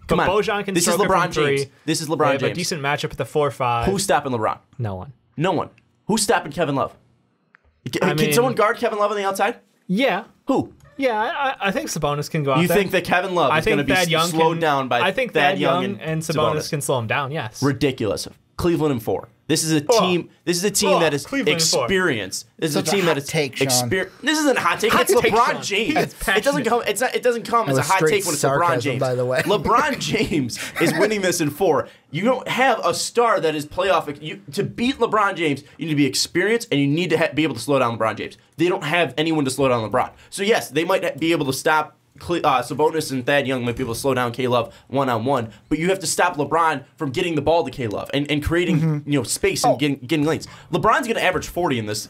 Speaker 2: come on.
Speaker 4: Bojan can
Speaker 2: this is
Speaker 4: stroke it
Speaker 2: LeBron
Speaker 4: from
Speaker 2: James.
Speaker 4: three.
Speaker 2: This is
Speaker 4: They
Speaker 2: LeBron
Speaker 4: have
Speaker 2: James.
Speaker 4: a decent matchup at the 4-5.
Speaker 2: Who's stopping LeBron?
Speaker 4: No one.
Speaker 2: No one. Who's stopping Kevin Love?
Speaker 4: I
Speaker 2: Can
Speaker 4: mean-
Speaker 2: someone guard Kevin Love on the outside?
Speaker 4: Yeah.
Speaker 2: Who?
Speaker 4: Yeah, I think Sabonis can go out
Speaker 2: You
Speaker 4: there.
Speaker 2: think that Kevin Love is going to be slowed down by
Speaker 4: I think
Speaker 2: Thad
Speaker 4: Thad
Speaker 2: Young
Speaker 4: and Sabonis can slow him down, yes.
Speaker 2: Ridiculous. Cleveland in 4. This is a team. This is a team that is
Speaker 4: Cleveland in 4.
Speaker 2: experienced. This is
Speaker 3: Such
Speaker 2: a team
Speaker 3: a
Speaker 2: that
Speaker 3: hot
Speaker 2: is
Speaker 3: take, Sean.
Speaker 2: This isn't a hot take. It's
Speaker 4: take,
Speaker 2: LeBron
Speaker 4: Sean.
Speaker 2: James.
Speaker 4: He is
Speaker 2: It doesn't come. It doesn't come as a
Speaker 3: was
Speaker 2: hot
Speaker 3: straight
Speaker 2: take when it's LeBron
Speaker 3: sarcasm,
Speaker 2: James.
Speaker 3: by the way.
Speaker 2: LeBron James is winning this in 4. You don't have a star that is playoff. To beat LeBron James, you need to be experienced and you need to be able to slow down LeBron James. They don't have anyone to slow down LeBron. So yes, they might be able to stop. Sabonis and Thad Young might be able to slow down K-Love one-on-one, but you have to stop LeBron from getting the ball to K-Love and creating space and getting lanes. LeBron's going to average 40 in this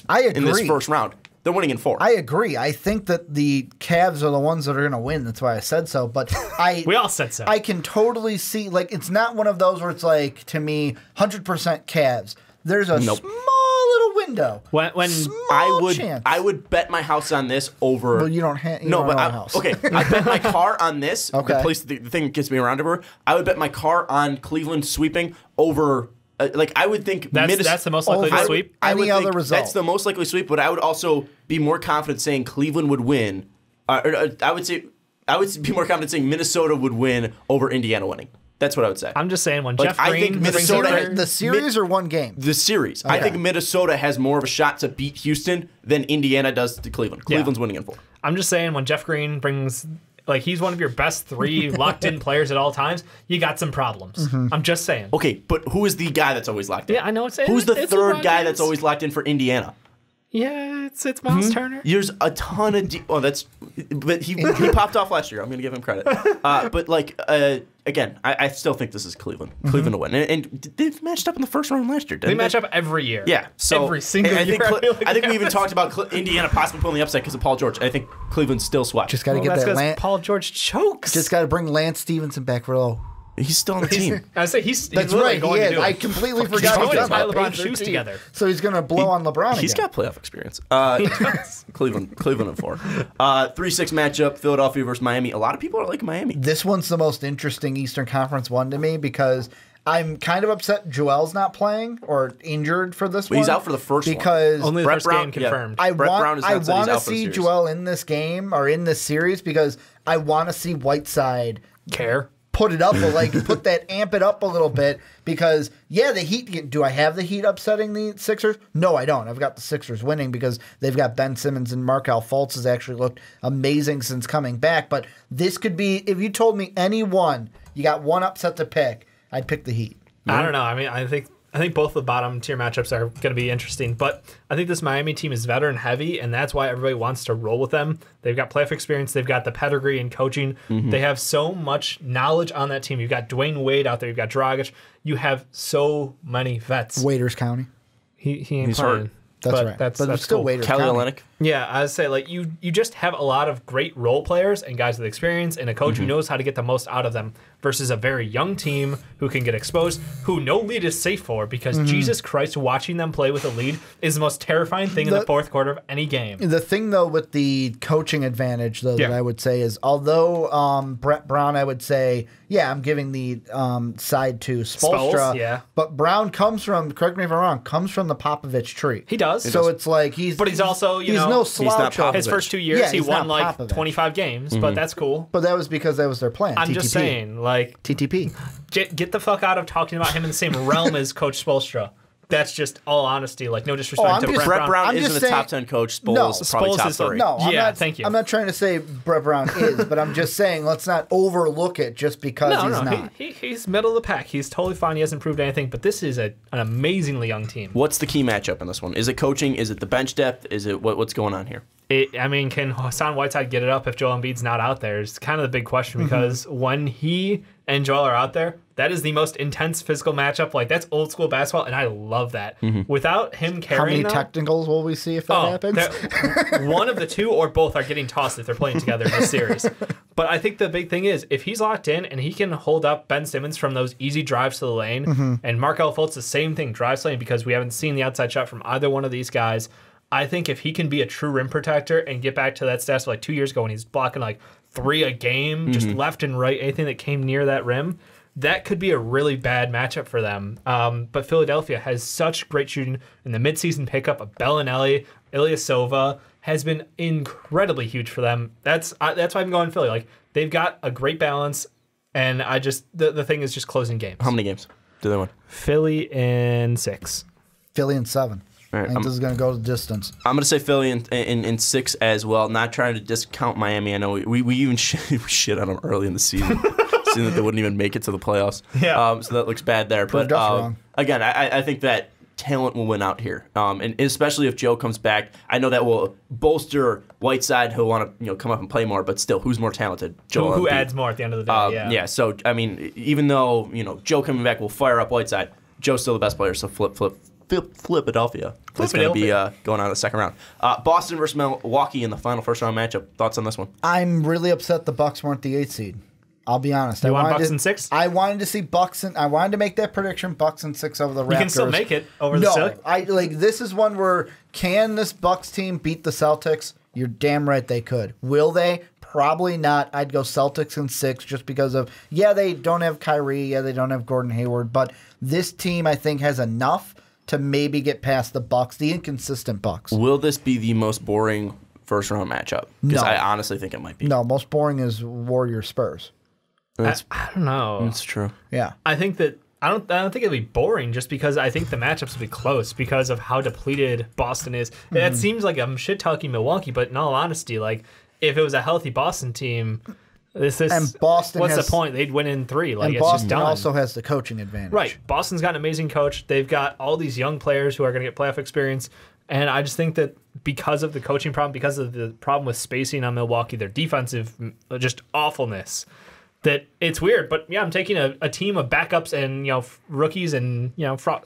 Speaker 3: I agree.
Speaker 2: in this first round. They're winning in 4.
Speaker 3: I agree. I think that the Cavs are the ones that are going to win. That's why I said so. But
Speaker 4: We all said so.
Speaker 3: I can totally see, like, it's not one of those where it's like, to me, 100% Cavs. There's a small little window.
Speaker 4: When
Speaker 3: Small chance.
Speaker 2: I would bet my house on this over.
Speaker 3: Well, you don't have
Speaker 2: No, but
Speaker 3: a house.
Speaker 2: okay. I bet my car on this.
Speaker 3: Okay.
Speaker 2: The thing that gets me around everywhere. I would bet my car on Cleveland sweeping over. I would think
Speaker 4: that's the most likely
Speaker 3: Over-
Speaker 4: sweep.
Speaker 2: I would
Speaker 3: Any other
Speaker 2: think
Speaker 3: result.
Speaker 2: That's the most likely sweep, but I would also be more confident saying Cleveland would win. I would be more confident saying Minnesota would win over Indiana winning. That's what I would say.
Speaker 4: I'm just saying when
Speaker 2: Like,
Speaker 4: Jeff
Speaker 2: I
Speaker 4: Green
Speaker 2: think
Speaker 4: brings
Speaker 2: Minnesota
Speaker 4: in
Speaker 2: has-
Speaker 4: their-
Speaker 3: The series or one game?
Speaker 2: The series. I
Speaker 3: Okay.
Speaker 2: think Minnesota has more of a shot to beat Houston than Indiana does to Cleveland. Cleveland's winning in 4.
Speaker 4: I'm just saying when Jeff Green brings, like, he's one of your best 3 locked-in players at all times, you got some problems. I'm just saying.
Speaker 2: Okay, but who is the guy that's always locked in?
Speaker 4: Yeah, I know it's
Speaker 2: Who's the
Speaker 4: it's
Speaker 2: third
Speaker 4: LeBron
Speaker 2: guy
Speaker 4: James.
Speaker 2: that's always locked in for Indiana?
Speaker 4: Yeah, it's Miles Turner.
Speaker 2: There's a ton of. But he popped off last year. I'm gonna give him credit. But again, I still think this is Cleveland. Cleveland to win, and they've matched up in the first round last year.
Speaker 4: They
Speaker 2: Didn't
Speaker 4: match up every year.
Speaker 2: Yeah, so
Speaker 4: every single
Speaker 2: I
Speaker 4: year.
Speaker 2: think I think we even talked about Indiana possibly pulling the upset because of Paul George. I think Cleveland still swept.
Speaker 3: Just got to
Speaker 4: Well,
Speaker 3: get
Speaker 4: that's
Speaker 3: that
Speaker 4: because
Speaker 3: Lance.
Speaker 4: Paul George chokes.
Speaker 3: Just got to bring Lance Stevenson back for low.
Speaker 2: He's still on the team.
Speaker 4: I say he's
Speaker 3: That's
Speaker 4: literally
Speaker 3: right. He
Speaker 4: going to
Speaker 3: is.
Speaker 4: do it.
Speaker 3: I completely
Speaker 4: He's
Speaker 3: forgot.
Speaker 4: going to
Speaker 3: he's
Speaker 4: tie
Speaker 3: on
Speaker 4: LeBron's
Speaker 3: page
Speaker 4: shoes
Speaker 3: 13.
Speaker 4: together.
Speaker 3: So he's going to blow on LeBron
Speaker 2: He's
Speaker 3: again.
Speaker 2: got playoff experience. Cleveland in 4. 3-6 matchup. Philadelphia versus Miami. A lot of people are like Miami.
Speaker 3: This one's the most interesting Eastern Conference one to me because I'm kind of upset Joel's not playing or injured for this one.
Speaker 2: He's out for the first one.
Speaker 3: because
Speaker 4: Only the
Speaker 2: Brett
Speaker 4: first
Speaker 2: Brown-
Speaker 4: game
Speaker 2: yeah.
Speaker 4: confirmed.
Speaker 3: I
Speaker 2: Brett Brown
Speaker 3: want
Speaker 2: has not said he's
Speaker 3: to
Speaker 2: out for the
Speaker 3: see
Speaker 2: series.
Speaker 3: Joel in this game or in this series because I want to see Whiteside
Speaker 4: Care.
Speaker 3: put it up, put that amp it up a little bit because the Heat. Do I have the Heat upsetting the Sixers? No, I don't. I've got the Sixers winning because they've got Ben Simmons and Markelle Fultz has actually looked amazing since coming back. But this could be if you told me any one, you got one upset to pick, I'd pick the Heat.
Speaker 4: I don't know. I mean, I think both the bottom tier matchups are going to be interesting, but I think this Miami team is veteran heavy, and that's why everybody wants to roll with them. They've got playoff experience. They've got the pedigree and coaching. They have so much knowledge on that team. You've got Dwayne Wade out there. You've got Dragic. You have so many vets.
Speaker 3: Waiters County.
Speaker 4: He ain't
Speaker 2: He's
Speaker 4: playing.
Speaker 2: hurt.
Speaker 3: That's
Speaker 4: but
Speaker 3: right.
Speaker 4: That's
Speaker 3: still
Speaker 4: cool.
Speaker 3: Waiters
Speaker 2: Kelly
Speaker 3: County.
Speaker 2: Olynyk.
Speaker 4: Yeah, I would say you just have a lot of great role players and guys with experience and a coach who knows how to get the most out of them versus a very young team who can get exposed, who no lead is safe for because Jesus Christ, watching them play with a lead is the most terrifying thing in the fourth quarter of any game.
Speaker 3: The thing, though, with the coaching advantage, though, that I would say is, although Brett Brown, I would say, I'm giving the side to Spoelstra.
Speaker 4: yeah.
Speaker 3: But Brown comes from, correct me if I'm wrong, comes from the Popovich tree.
Speaker 4: He does.
Speaker 3: So it's like
Speaker 4: But he's also,
Speaker 3: he's no slouch.
Speaker 2: not
Speaker 4: his first 2 years, he
Speaker 3: he's
Speaker 4: won
Speaker 3: not
Speaker 4: like
Speaker 3: Popovich.
Speaker 4: 25 games, but that's cool.
Speaker 3: But that was because that was their plan.
Speaker 4: I'm just
Speaker 3: TTP.
Speaker 4: saying, Like
Speaker 3: TTP.
Speaker 4: Get the fuck out of talking about him in the same realm as Coach Spoelstra. That's just all honesty. Like, no disrespect to Brett Brown.
Speaker 2: Brett Brown
Speaker 3: I'm
Speaker 2: isn't
Speaker 3: just
Speaker 2: a
Speaker 3: saying-
Speaker 2: top 10 coach. Spoels is probably
Speaker 4: Spoels
Speaker 2: top
Speaker 4: is the-
Speaker 2: 3.
Speaker 3: No,
Speaker 4: thank you.
Speaker 3: I'm not trying to say Brett Brown is, but I'm just saying let's not overlook it just because he's not.
Speaker 4: He's middle of the pack. He's totally fine. He hasn't proved anything, but this is an amazingly young team.
Speaker 2: What's the key matchup in this one? Is it coaching? Is it the bench depth? Is it what's going on here?
Speaker 4: Can Hassan Whiteside get it up if Joel Embiid's not out there? It's kind of the big question because when he and Joel are out there, that is the most intense physical matchup. Like, that's old school basketball, and I love that. Without him carrying
Speaker 3: How many technicals will we see if that happens?
Speaker 4: One of the two or both are getting tossed if they're playing together in this series. But I think the big thing is if he's locked in and he can hold up Ben Simmons from those easy drives to the lane, and Markelle Fultz the same thing, drives to the lane, because we haven't seen the outside shot from either one of these guys. I think if he can be a true rim protector and get back to that stats like 2 years ago when he's blocking like 3 a game, just left and right, anything that came near that rim, that could be a really bad matchup for them. But Philadelphia has such great shooting, in the midseason pickup of Bellinelli, Ilyasova has been incredibly huge for them. That's why I'm going Philly. Like, they've got a great balance, and I just the thing is just closing games.
Speaker 2: How many games do they win?
Speaker 4: Philly in 6.
Speaker 3: Philly in 7.
Speaker 2: Right,
Speaker 3: I think this is going to go the distance.
Speaker 2: I'm going to say Philly in 6 as well. Not trying to discount Miami. I know we even shit on them early in the season, seeing that they wouldn't even make it to the playoffs.
Speaker 4: Yeah.
Speaker 2: So that looks bad there.
Speaker 3: Proved
Speaker 2: But
Speaker 3: us wrong.
Speaker 2: again, I think that talent will win out here, and especially if Joe comes back. I know that will bolster Whiteside, who'll want to come up and play more. But still, who's more talented? Joel
Speaker 4: Who
Speaker 2: Embiid.
Speaker 4: adds more at the end of the day?
Speaker 2: Yeah. So I mean, even though Joe coming back will fire up Whiteside, Joe's still the best player. So Philadelphia. It's going to be going on in the second round. Boston versus Milwaukee in the final first round matchup. Thoughts on this one?
Speaker 3: I'm really upset the Bucks weren't the 8th seed. I'll be honest.
Speaker 4: You want Bucks in 6?
Speaker 3: I wanted to see Bucks I wanted to make that prediction, Bucks in 6 over the Raptors.
Speaker 4: You can still make it over the Celtics.
Speaker 3: This is one where, can this Bucks team beat the Celtics? You're damn right they could. Will they? Probably not. I'd go Celtics in 6 just because of, they don't have Kyrie, they don't have Gordon Hayward, but this team, I think, has enough to maybe get past the Bucks, the inconsistent Bucks.
Speaker 2: Will this be the most boring first round matchup? Because
Speaker 3: No.
Speaker 2: I honestly think it might be.
Speaker 3: No, most boring is Warriors Spurs.
Speaker 4: I don't know.
Speaker 2: That's true.
Speaker 3: Yeah.
Speaker 4: I think that I don't think it'll be boring just because I think the matchups will be close because of how depleted Boston is. That seems like I'm shit talking Milwaukee, but in all honesty, like if it was a healthy Boston team,
Speaker 3: And Boston
Speaker 4: what's
Speaker 3: has,
Speaker 4: the point? They'd win in 3. Like,
Speaker 3: and
Speaker 4: it's
Speaker 3: Boston
Speaker 4: just done.
Speaker 3: also has the coaching advantage.
Speaker 4: Right. Boston's got an amazing coach. They've got all these young players who are going to get playoff experience. And I just think that because of the coaching problem, because of the problem with spacing on Milwaukee, their defensive just awfulness, that it's weird. But yeah, I'm taking a team of backups and rookies and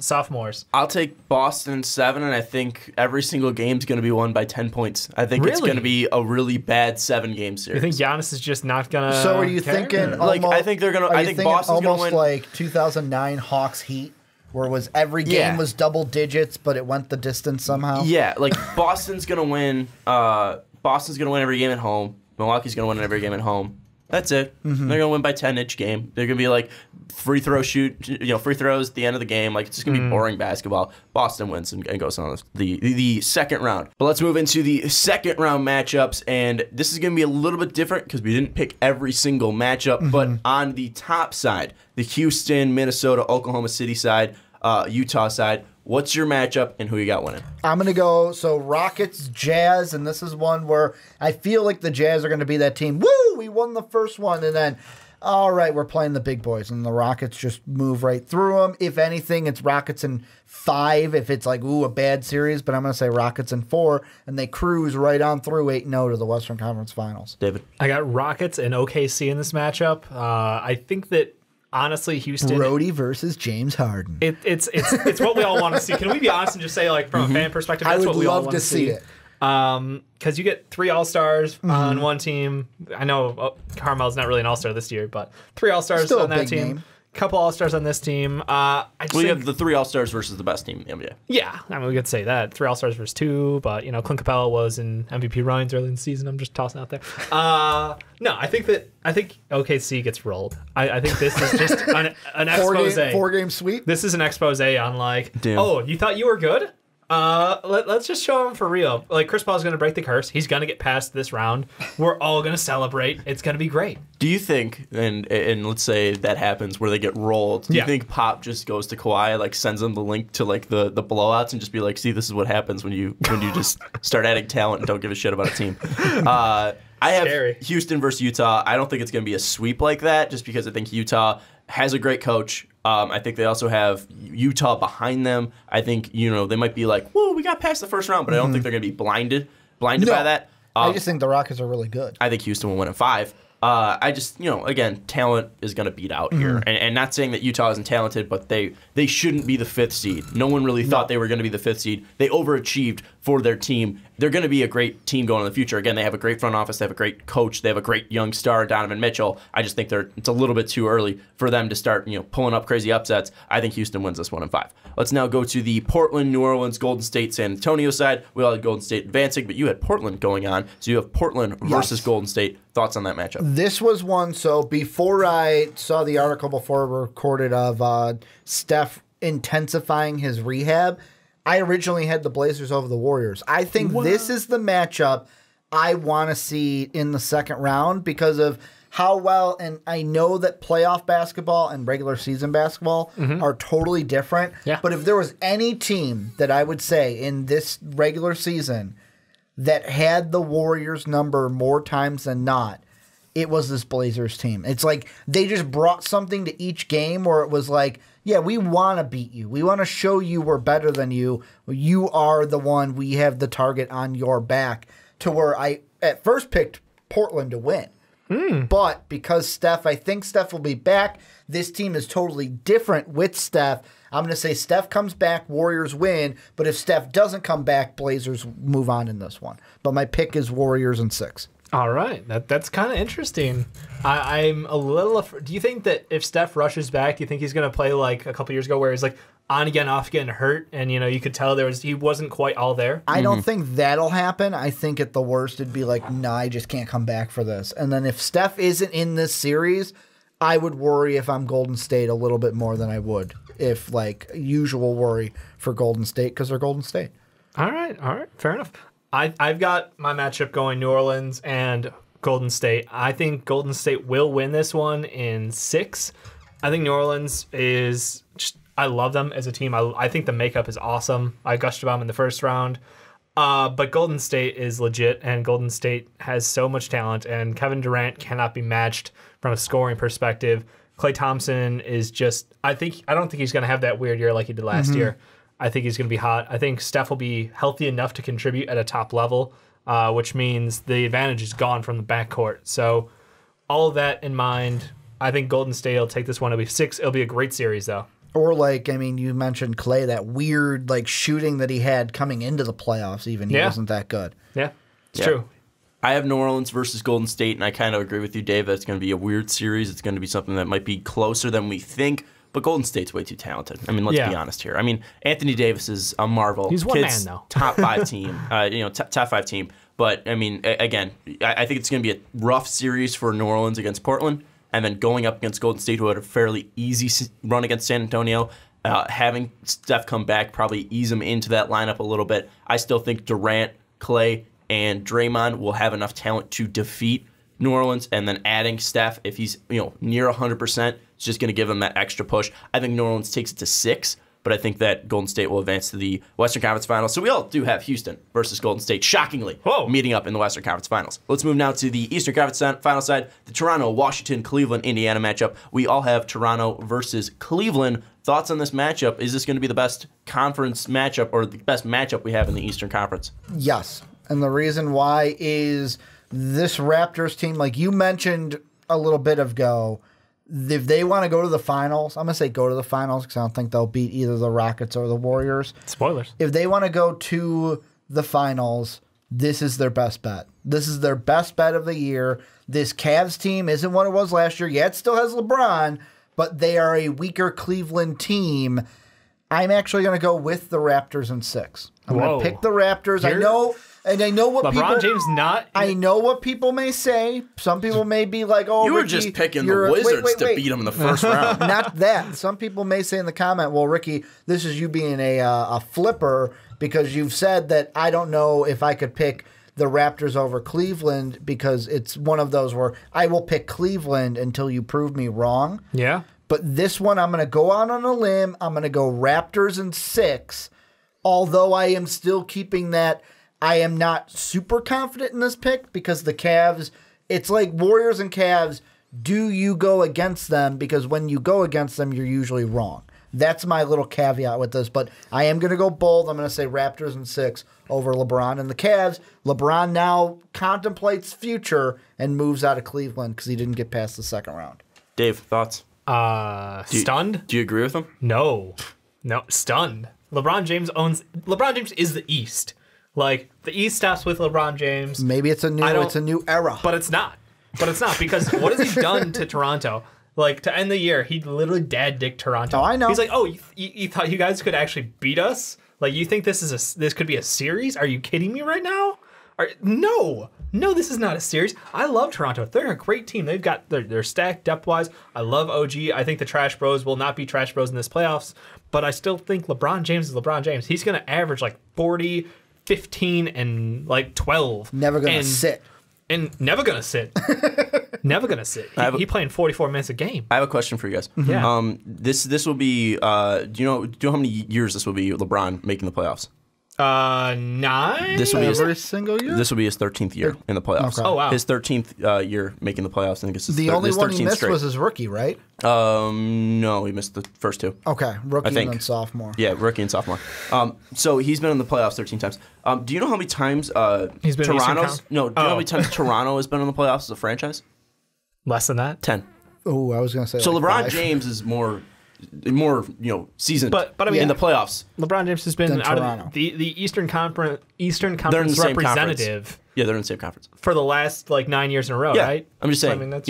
Speaker 4: sophomores.
Speaker 2: I'll take Boston 7, and I think every single game's going to be won by 10 points. I think it's
Speaker 4: Really?
Speaker 2: going to be a really bad 7-game series.
Speaker 4: You think Giannis is just not going to
Speaker 3: So are you thinking
Speaker 2: Like, I think they're gonna- I think Boston's gonna
Speaker 3: almost
Speaker 2: win.
Speaker 3: like 2009 Hawks Heat, where it was every game
Speaker 2: Yeah.
Speaker 3: was double digits, but it went the distance somehow?
Speaker 2: Yeah, like Boston's going to win. Boston's going to win every game at home. Milwaukee's going to win every game at home. That's it. They're going to win by 10 each game. They're going to be like free throws at the end of the game. Like, it's just going to be boring basketball. Boston wins and goes on the second round. But let's move into the second round matchups. And this is going to be a little bit different because we didn't pick every single matchup. But on the top side, the Houston, Minnesota, Oklahoma City side, Utah side, what's your matchup and who you got winning?
Speaker 3: I'm going to go, Rockets, Jazz, and this is one where I feel like the Jazz are going to be that team. Woo, we won the first one, and then, all right, we're playing the big boys, and the Rockets just move right through them. If anything, it's Rockets in 5 if it's like, a bad series, but I'm going to say Rockets in 4, and they cruise right on through 8-0 to the Western Conference Finals.
Speaker 2: David?
Speaker 4: I got Rockets and OKC in this matchup. I think that honestly, Houston.
Speaker 3: Brody versus James Harden.
Speaker 4: It's what we all want to see. Can we be honest and just say, like, from a fan perspective, that's
Speaker 3: I would
Speaker 4: what we all
Speaker 3: love
Speaker 4: want
Speaker 3: to see it.
Speaker 4: Because you get 3 All-Stars on one team. I know Carmel's not really an All-Star this year, but 3 All-Stars
Speaker 3: Still a
Speaker 4: on that
Speaker 3: big
Speaker 4: team.
Speaker 3: name.
Speaker 4: Couple All-Stars on this team.
Speaker 2: We have the 3 All-Stars versus the best team in the NBA.
Speaker 4: Yeah, I mean, we could say that. 3 All-Stars versus 2, but, Clint Capella was in MVP runs early in the season. I'm just tossing out there. No, I think OKC gets rolled. I think this is just an expose.
Speaker 3: 4-game sweep?
Speaker 4: This is an expose on, like,
Speaker 2: Damn.
Speaker 4: oh, you thought you were good? Let's just show him for real. Like, Chris Paul's going to break the curse. He's going to get past this round. We're all going to celebrate. It's going to be great.
Speaker 2: Do you think, and let's say that happens where they get rolled, do you think Pop just goes to Kawhi, like sends them the link to like the blowouts and just be like, see, this is what happens when you just start adding talent and don't give a shit about a team? I have Houston versus Utah. I don't think it's going to be a sweep like that just because I think Utah has a great coach. I think they also have Utah behind them. I think, they might be like, whoa, we got past the first round, but I don't think they're going to be blinded by that.
Speaker 3: I just think the Rockets are really good.
Speaker 2: I think Houston will win in 5. I just, again, talent is going to beat out here. And not saying that Utah isn't talented, but they shouldn't be the 5th seed. No one really thought they were going to be the 5th seed. They overachieved for their team. They're going to be a great team going in the future. Again, they have a great front office. They have a great coach. They have a great young star, Donovan Mitchell. I just think it's a little bit too early for them to start, pulling up crazy upsets. I think Houston wins this one in 5. Let's now go to the Portland, New Orleans, Golden State, San Antonio side. We all had Golden State advancing, but you had Portland going on. So you have Portland versus Golden State. Thoughts on that matchup?
Speaker 3: This was one. So before I saw the article before we recorded of Steph intensifying his rehab, I originally had the Blazers over the Warriors. I think this is the matchup I want to see in the second round because of how well, and I know that playoff basketball and regular season basketball are totally different.
Speaker 4: Yeah.
Speaker 3: But if there was any team that I would say in this regular season that had the Warriors number more times than not, it was this Blazers team. It's like they just brought something to each game where it was like, yeah, we want to beat you. We want to show you we're better than you. You are the one. We have the target on your back, to where I at first picked Portland to win. But because I think Steph will be back, this team is totally different with Steph. I'm going to say Steph comes back, Warriors win. But if Steph doesn't come back, Blazers move on in this one. But my pick is Warriors in 6.
Speaker 4: All right. That's kind of interesting. I'm a little do you think that if Steph rushes back, do you think he's going to play like a couple years ago where he's like on again, off again, hurt, and you could tell he wasn't quite all there?
Speaker 3: I don't think that'll happen. I think at the worst it'd be like, nah, I just can't come back for this. And then if Steph isn't in this series, I would worry if I'm Golden State a little bit more than I would if like usual worry for Golden State because they're Golden State.
Speaker 4: All right. Fair enough. I've got my matchup going New Orleans and Golden State. I think Golden State will win this one in 6. I think New Orleans is just, I love them as a team. I think the makeup is awesome. I gushed about them in the first round. But Golden State is legit, and Golden State has so much talent, and Kevin Durant cannot be matched from a scoring perspective. Klay Thompson is just, I don't think he's going to have that weird year like he did last year. I think he's going to be hot. I think Steph will be healthy enough to contribute at a top level, which means the advantage is gone from the backcourt. So all of that in mind, I think Golden State will take this one. It'll be 6. It'll be a great series, though.
Speaker 3: Or you mentioned Klay, that weird shooting that he had coming into the playoffs even. He wasn't that good.
Speaker 4: Yeah, it's true.
Speaker 2: I have New Orleans versus Golden State, and I kind of agree with you, Dave, that it's going to be a weird series. It's going to be something that might be closer than we think. But Golden State's way too talented. Let's be honest here. Anthony Davis is a marvel.
Speaker 4: He's one man, though.
Speaker 2: Top 5 team. Top 5 team. But, again, I think it's going to be a rough series for New Orleans against Portland. And then going up against Golden State, who had a fairly easy run against San Antonio. Having Steph come back probably ease him into that lineup a little bit. I still think Durant, Klay, and Draymond will have enough talent to defeat New Orleans, and then adding Steph, if he's near 100%, it's just going to give him that extra push. I think New Orleans takes it to 6, but I think that Golden State will advance to the Western Conference Finals. So we all do have Houston versus Golden State, shockingly, meeting up in the Western Conference Finals. Let's move now to the Eastern Conference Final side, the Toronto, Washington, Cleveland, Indiana matchup. We all have Toronto versus Cleveland. Thoughts on this matchup? Is this going to be the best conference matchup or the best matchup we have in the Eastern Conference?
Speaker 3: Yes, and the reason why is this Raptors team, like you mentioned a little bit ago, if they want to go to the finals, I'm going to say go to the finals because I don't think they'll beat either the Rockets or the Warriors.
Speaker 4: Spoilers.
Speaker 3: If they want to go to the finals, this is their best bet. This is their best bet of the year. This Cavs team isn't what it was last year. Yeah, it still has LeBron, but they are a weaker Cleveland team. I'm actually going to go with the Raptors in 6. I'm going to pick the Raptors. I know And I know what
Speaker 4: LeBron James not.
Speaker 3: I know what people may say. Some people may be like, "Oh,
Speaker 2: You were
Speaker 3: Ricky,
Speaker 2: just picking
Speaker 3: you're
Speaker 2: the Wizards
Speaker 3: wait.
Speaker 2: to beat them in the first round.
Speaker 3: Not that. Some people may say in the comment, "Well, Ricky, this is you being a flipper because you've said that I don't know if I could pick the Raptors over Cleveland because it's one of those where I will pick Cleveland until you prove me wrong."
Speaker 4: Yeah.
Speaker 3: But this one, I'm going to go out on a limb. I'm going to go Raptors in 6, although I am still keeping that. I am not super confident in this pick because the Cavs, it's like Warriors and Cavs. Do you go against them? Because when you go against them, you're usually wrong. That's my little caveat with this. But I am going to go bold. I'm going to say Raptors in 6 over LeBron and the Cavs. LeBron now contemplates future and moves out of Cleveland because he didn't get past the second round.
Speaker 2: Dave, thoughts?
Speaker 4: Stunned?
Speaker 2: Do you agree with him?
Speaker 4: No, stunned. LeBron James is the East. Like the East stops with LeBron James.
Speaker 3: Maybe it's a new era.
Speaker 4: But it's not. Because what has he done to Toronto? Like to end the year, he literally dad dicked Toronto.
Speaker 3: Oh, I know.
Speaker 4: He's like, oh, you thought you guys could actually beat us? Like you think this could be a series? Are you kidding me right now? No, this is not a series. I love Toronto. They're a great team. They're stacked depth wise. I love OG. I think the Trash Bros will not be Trash Bros in this playoffs, but I still think LeBron James is LeBron James. He's going to average like 40, 15, and like 12.
Speaker 3: Never going to sit.
Speaker 4: And never going to sit. Never going to sit. He playing 44 minutes a game.
Speaker 2: I have a question for you guys.
Speaker 4: Yeah.
Speaker 2: This will be. Do you know how many years this will be? LeBron making the playoffs.
Speaker 4: 9.
Speaker 2: This will be
Speaker 3: every single year.
Speaker 2: This will be his 13th year in the playoffs.
Speaker 3: Okay.
Speaker 4: Oh wow.
Speaker 2: His 13th year making the playoffs. I think it's
Speaker 3: The only
Speaker 2: his
Speaker 3: one
Speaker 2: 13th
Speaker 3: he missed
Speaker 2: straight.
Speaker 3: was his rookie, right?
Speaker 2: No, he missed the first 2.
Speaker 3: Okay, rookie
Speaker 2: I think.
Speaker 3: and then sophomore.
Speaker 2: Yeah, rookie and sophomore. So he's been in the playoffs 13 times. Do you know how many times
Speaker 4: He's been in Eastern
Speaker 2: Toronto's? No, do you know how many times Toronto has been in the playoffs as a franchise?
Speaker 4: Less than that.
Speaker 2: 10.
Speaker 3: Oh, I was going to say.
Speaker 2: So
Speaker 3: like
Speaker 2: LeBron
Speaker 3: 5.
Speaker 2: James is more seasoned
Speaker 4: But I mean,
Speaker 2: in the playoffs.
Speaker 4: LeBron James has been
Speaker 3: Than
Speaker 4: out
Speaker 3: Toronto.
Speaker 4: of the Eastern Conference
Speaker 2: They're in the same
Speaker 4: representative
Speaker 2: conference. Yeah, they're in the same conference.
Speaker 4: for the last like 9 years in a row,
Speaker 2: Yeah,
Speaker 4: right?
Speaker 2: I'm just
Speaker 4: So,
Speaker 2: saying.
Speaker 4: I mean, that's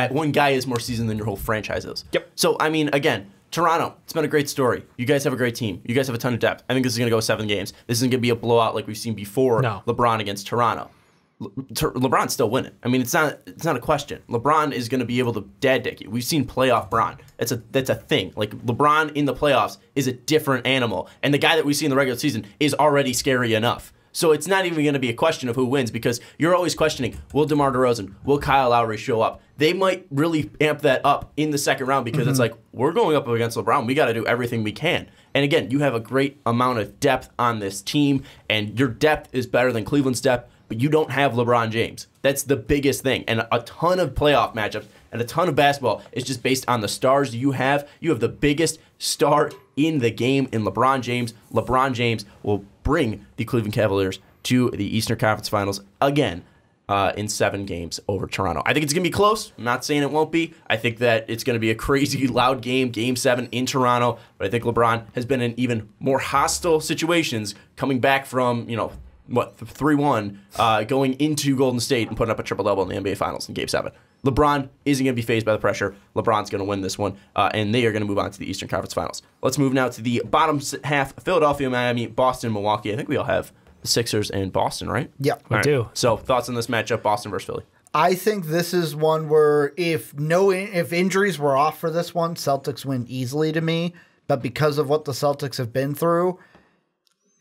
Speaker 2: one guy is more seasoned than your whole franchise is.
Speaker 4: Yep.
Speaker 2: So I mean, again, Toronto, it's been a great story. You guys have a great team. You guys have a ton of depth. I think this is going to go 7 games. This isn't going to be a blowout like we've seen before.
Speaker 4: No.
Speaker 2: LeBron against Toronto. LeBron's still winning. I mean, it's not a question. LeBron is going to be able to dad dick you. We've seen playoff Bron. That's a thing. Like LeBron in the playoffs is a different animal, and the guy that we see in the regular season is already scary enough. So it's not even going to be a question of who wins because you're always questioning, will DeMar DeRozan, will Kyle Lowry show up? They might really amp that up in the second round because it's like, we're going up against LeBron. We got to do everything we can. And again, you have a great amount of depth on this team, and your depth is better than Cleveland's depth, but you don't have LeBron James. That's the biggest thing. And a ton of playoff matchups and a ton of basketball is just based on the stars you have. You have the biggest star in the game in LeBron James. LeBron James will bring the Cleveland Cavaliers to the Eastern Conference Finals again in 7 games over Toronto. I think it's going to be close. I'm not saying it won't be. I think that it's going to be a crazy loud game, Game 7 in Toronto. But I think LeBron has been in even more hostile situations coming back from, 3-1 going into Golden State and putting up a triple-double in the NBA Finals in Game 7. LeBron isn't going to be fazed by the pressure. LeBron's going to win this one, and they are going to move on to the Eastern Conference Finals. Let's move now to the bottom half, Philadelphia, Miami, Boston, Milwaukee. I think we all have the Sixers and Boston, right?
Speaker 3: Yeah.
Speaker 4: We do.
Speaker 2: So thoughts on this matchup, Boston versus Philly?
Speaker 3: I think this is one where if injuries were off for this one, Celtics win easily to me. But because of what the Celtics have been through,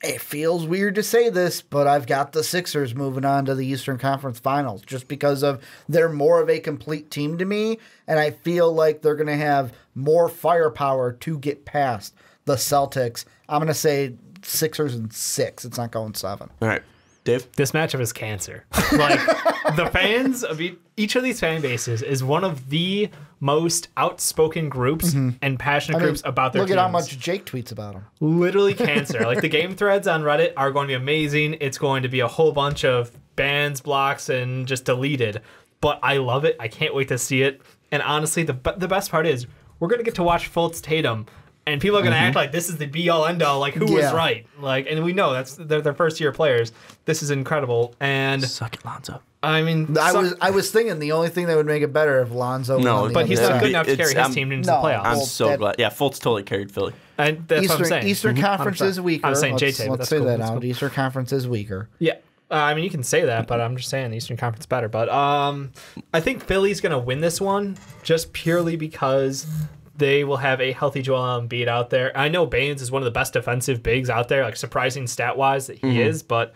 Speaker 3: it feels weird to say this, but I've got the Sixers moving on to the Eastern Conference Finals just because of they're more of a complete team to me, and I feel like they're going to have more firepower to get past the Celtics. I'm going to say Sixers in 6. It's not going 7.
Speaker 2: All right. Dave?
Speaker 4: This matchup is cancer. Like, the fans of each of these fan bases is one of the most outspoken groups and passionate groups about their
Speaker 3: Look
Speaker 4: teams.
Speaker 3: at how much Jake tweets about them.
Speaker 4: Literally cancer. Like, the game threads on Reddit are going to be amazing. It's going to be a whole bunch of bans, blocks, and just deleted. But I love it. I can't wait to see it. And honestly, the best part is we're going to get to watch Fultz Tatum. And people are going to act like this is the be-all, end-all, like, who was right? Like, and we know they're their first-year players. This is incredible. And
Speaker 2: Suck it, Lonzo.
Speaker 4: I mean,
Speaker 3: I was thinking the only thing that would make it better if Lonzo was on the
Speaker 4: but he's
Speaker 3: other
Speaker 4: not
Speaker 3: side.
Speaker 4: good enough to carry his team into the playoffs.
Speaker 2: I'm
Speaker 3: Well,
Speaker 2: so glad. Yeah, Fultz totally carried Philly.
Speaker 4: And that's what I'm saying.
Speaker 3: Eastern Conference
Speaker 4: 100%.
Speaker 3: is weaker.
Speaker 4: I'm saying
Speaker 3: let's
Speaker 4: J-Tape, but
Speaker 3: let's
Speaker 4: that's
Speaker 3: say
Speaker 4: cool.
Speaker 3: that
Speaker 4: That's
Speaker 3: out.
Speaker 4: cool.
Speaker 3: Eastern Conference is weaker.
Speaker 4: Yeah. I mean, you can say that, but I'm just saying the Eastern Conference better. But I think Philly's going to win this one just purely because they will have a healthy Joel Embiid out there. I know Baines is one of the best defensive bigs out there, like surprising stat-wise that he is, but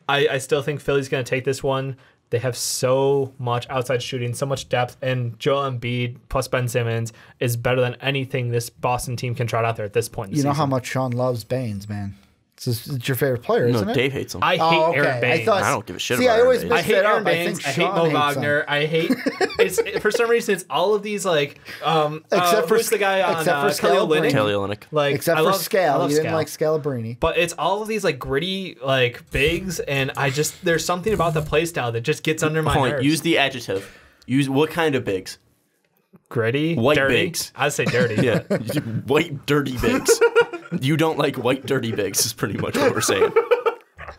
Speaker 4: I still think Philly's going to take this one. They have so much outside shooting, so much depth, and Joel Embiid plus Ben Simmons is better than anything this Boston team can trot out there at this point in the season.
Speaker 3: You know how much Sean loves Baines, man. It's your favorite player, isn't it?
Speaker 2: Dave hates him.
Speaker 4: I hate Aaron Baines.
Speaker 2: I don't give a shit about Aaron Baines.
Speaker 4: I hate Aaron Baines. I hate Mo Wagner. I hate. For some reason, it's all of these like.
Speaker 3: Except for
Speaker 4: who's the guy on Kelly
Speaker 2: Olynyk.
Speaker 4: Like
Speaker 3: except for Scala, you didn't like Scalabrini.
Speaker 4: But it's all of these like gritty like bigs, and there's something about the play style that just gets under my nerves.
Speaker 2: Use the adjective. Use what kind of bigs?
Speaker 4: Gritty,
Speaker 2: white
Speaker 4: dirty.
Speaker 2: bigs.
Speaker 4: I'd say dirty.
Speaker 2: Yeah, white dirty bigs. You don't like white dirty bigs is pretty much what we're saying.